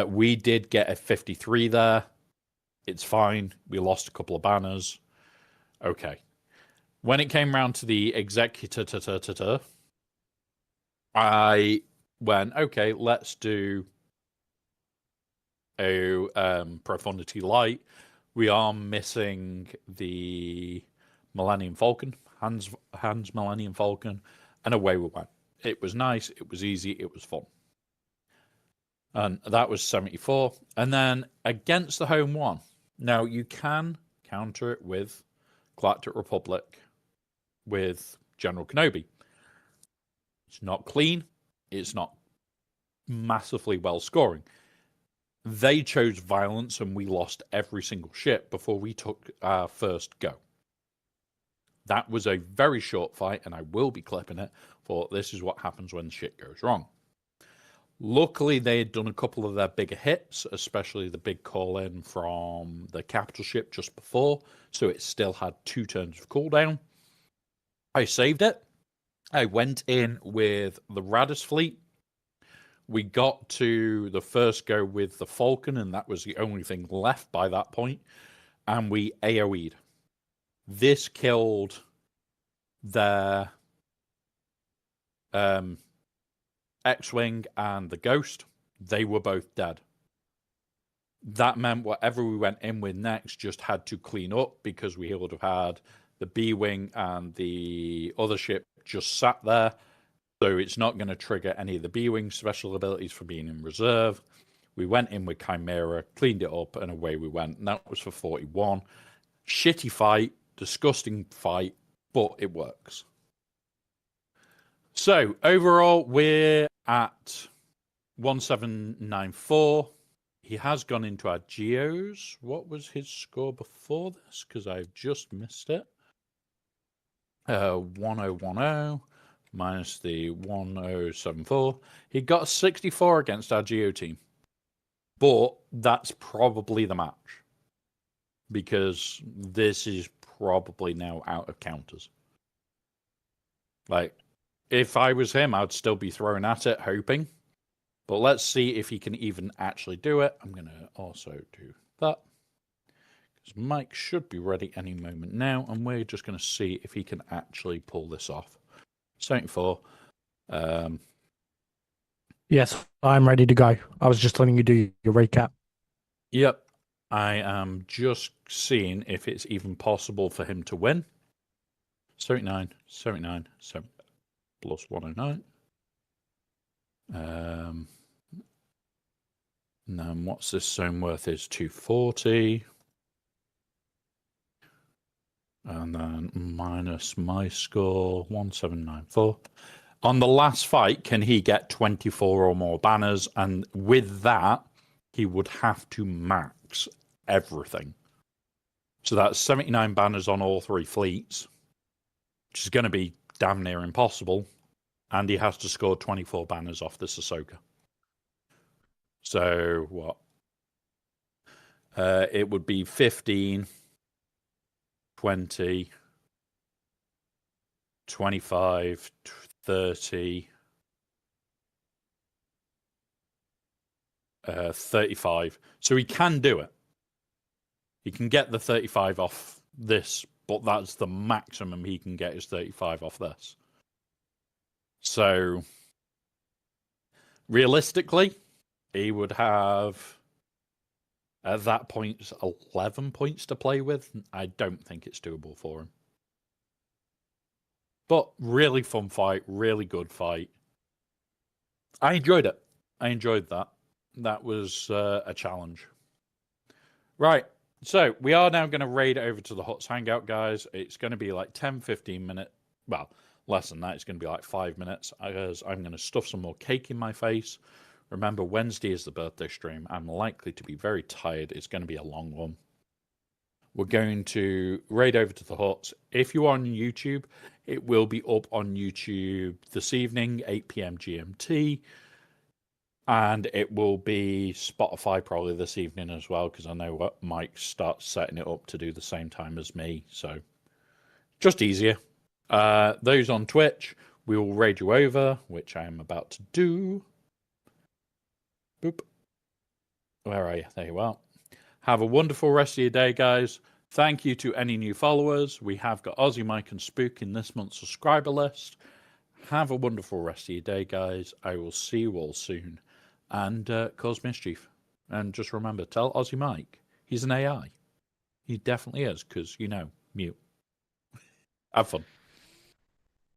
Speaker 2: We did get a 53 there. It's fine. We lost a couple of banners. Okay. When it came round to the Executor, I went, okay, let's do a Profundity Light. We are missing the Millennium Falcon, Hans Millennium Falcon, and away we went. It was nice, it was easy, it was fun. And that was 74. And then against the Home 1, now you can counter it with Galactic Republic, with General Kenobi. It's not clean, it's not massively well scoring. They chose violence and we lost every single ship before we took our first go. That was a very short fight, and I will be clipping it, for this is what happens when shit goes wrong. Luckily, they had done a couple of their bigger hits, especially the big call-in from the capital ship just before, so it still had 2 turns of cooldown. I saved it. I went in with the Radis fleet. We got to the first go with the Falcon, and that was the only thing left by that point, and we AoE'd. This killed their X-Wing and the Ghost. They were both dead. That meant whatever we went in with next just had to clean up, because we would have had the B-Wing and the other ship just sat there. So it's not going to trigger any of the B-Wing special abilities for being in reserve. We went in with Chimera, cleaned it up, and away we went. And that was for 41. Shitty fight, disgusting fight, but it works. So overall, we're at 1794. He has gone into our Geos. What was his score before this? Because I've just missed it. 1010 minus the 1074. He got a 64 against our Geo team. But that's probably the match, because this is probably now out of counters. Like, if I was him, I'd still be throwing at it, hoping. But let's see if he can even actually do it. I'm going to also do that, because Mike should be ready any moment now, and we're just going to see if he can actually pull this off. 74.
Speaker 5: Yes, I'm ready to go. I was just letting you do your recap.
Speaker 2: Yep. I am just seeing if it's even possible for him to win. 79, 79, 7 plus 109. And then what's this zone worth is 240. And then minus my score, 1794. On the last fight, can he get 24 or more banners? And with that, he would have to max everything. So that's 79 banners on all 3 fleets, which is going to be damn near impossible. And he has to score 24 banners off this Ahsoka. So what? It would be 15, 20, 25, 30, 35. So he can do it. He can get the 35 off this, but that's the maximum he can get is 35 off this. So, realistically, he would have, at that point, 11 points to play with. I don't think it's doable for him. But really fun fight, really good fight. I enjoyed it. I enjoyed that. That was a challenge. Right. So we are now going to raid over to the Huts Hangout, guys. It's going to be like 10, 15 minutes. Well, less than that. It's going to be like 5 minutes as I'm going to stuff some more cake in my face. Remember, Wednesday is the birthday stream. I'm likely to be very tired. It's going to be a long one. We're going to raid over to the Huts. If you're on YouTube, it will be up on YouTube this evening, 8 p.m. GMT. And it will be Spotify probably this evening as well, because I know what Mike starts setting it up to do the same time as me. So just easier. Those on Twitch, we will raid you over, which I am about to do. Boop. Where are you? There you are. Have a wonderful rest of your day, guys. Thank you to any new followers. We have got Aussie Mike and Spook in this month's subscriber list. Have a wonderful rest of your day, guys. I will see you all soon. And cause mischief. And just remember, tell Aussie Mike he's an AI. He definitely is, because, you know, mute. Have fun.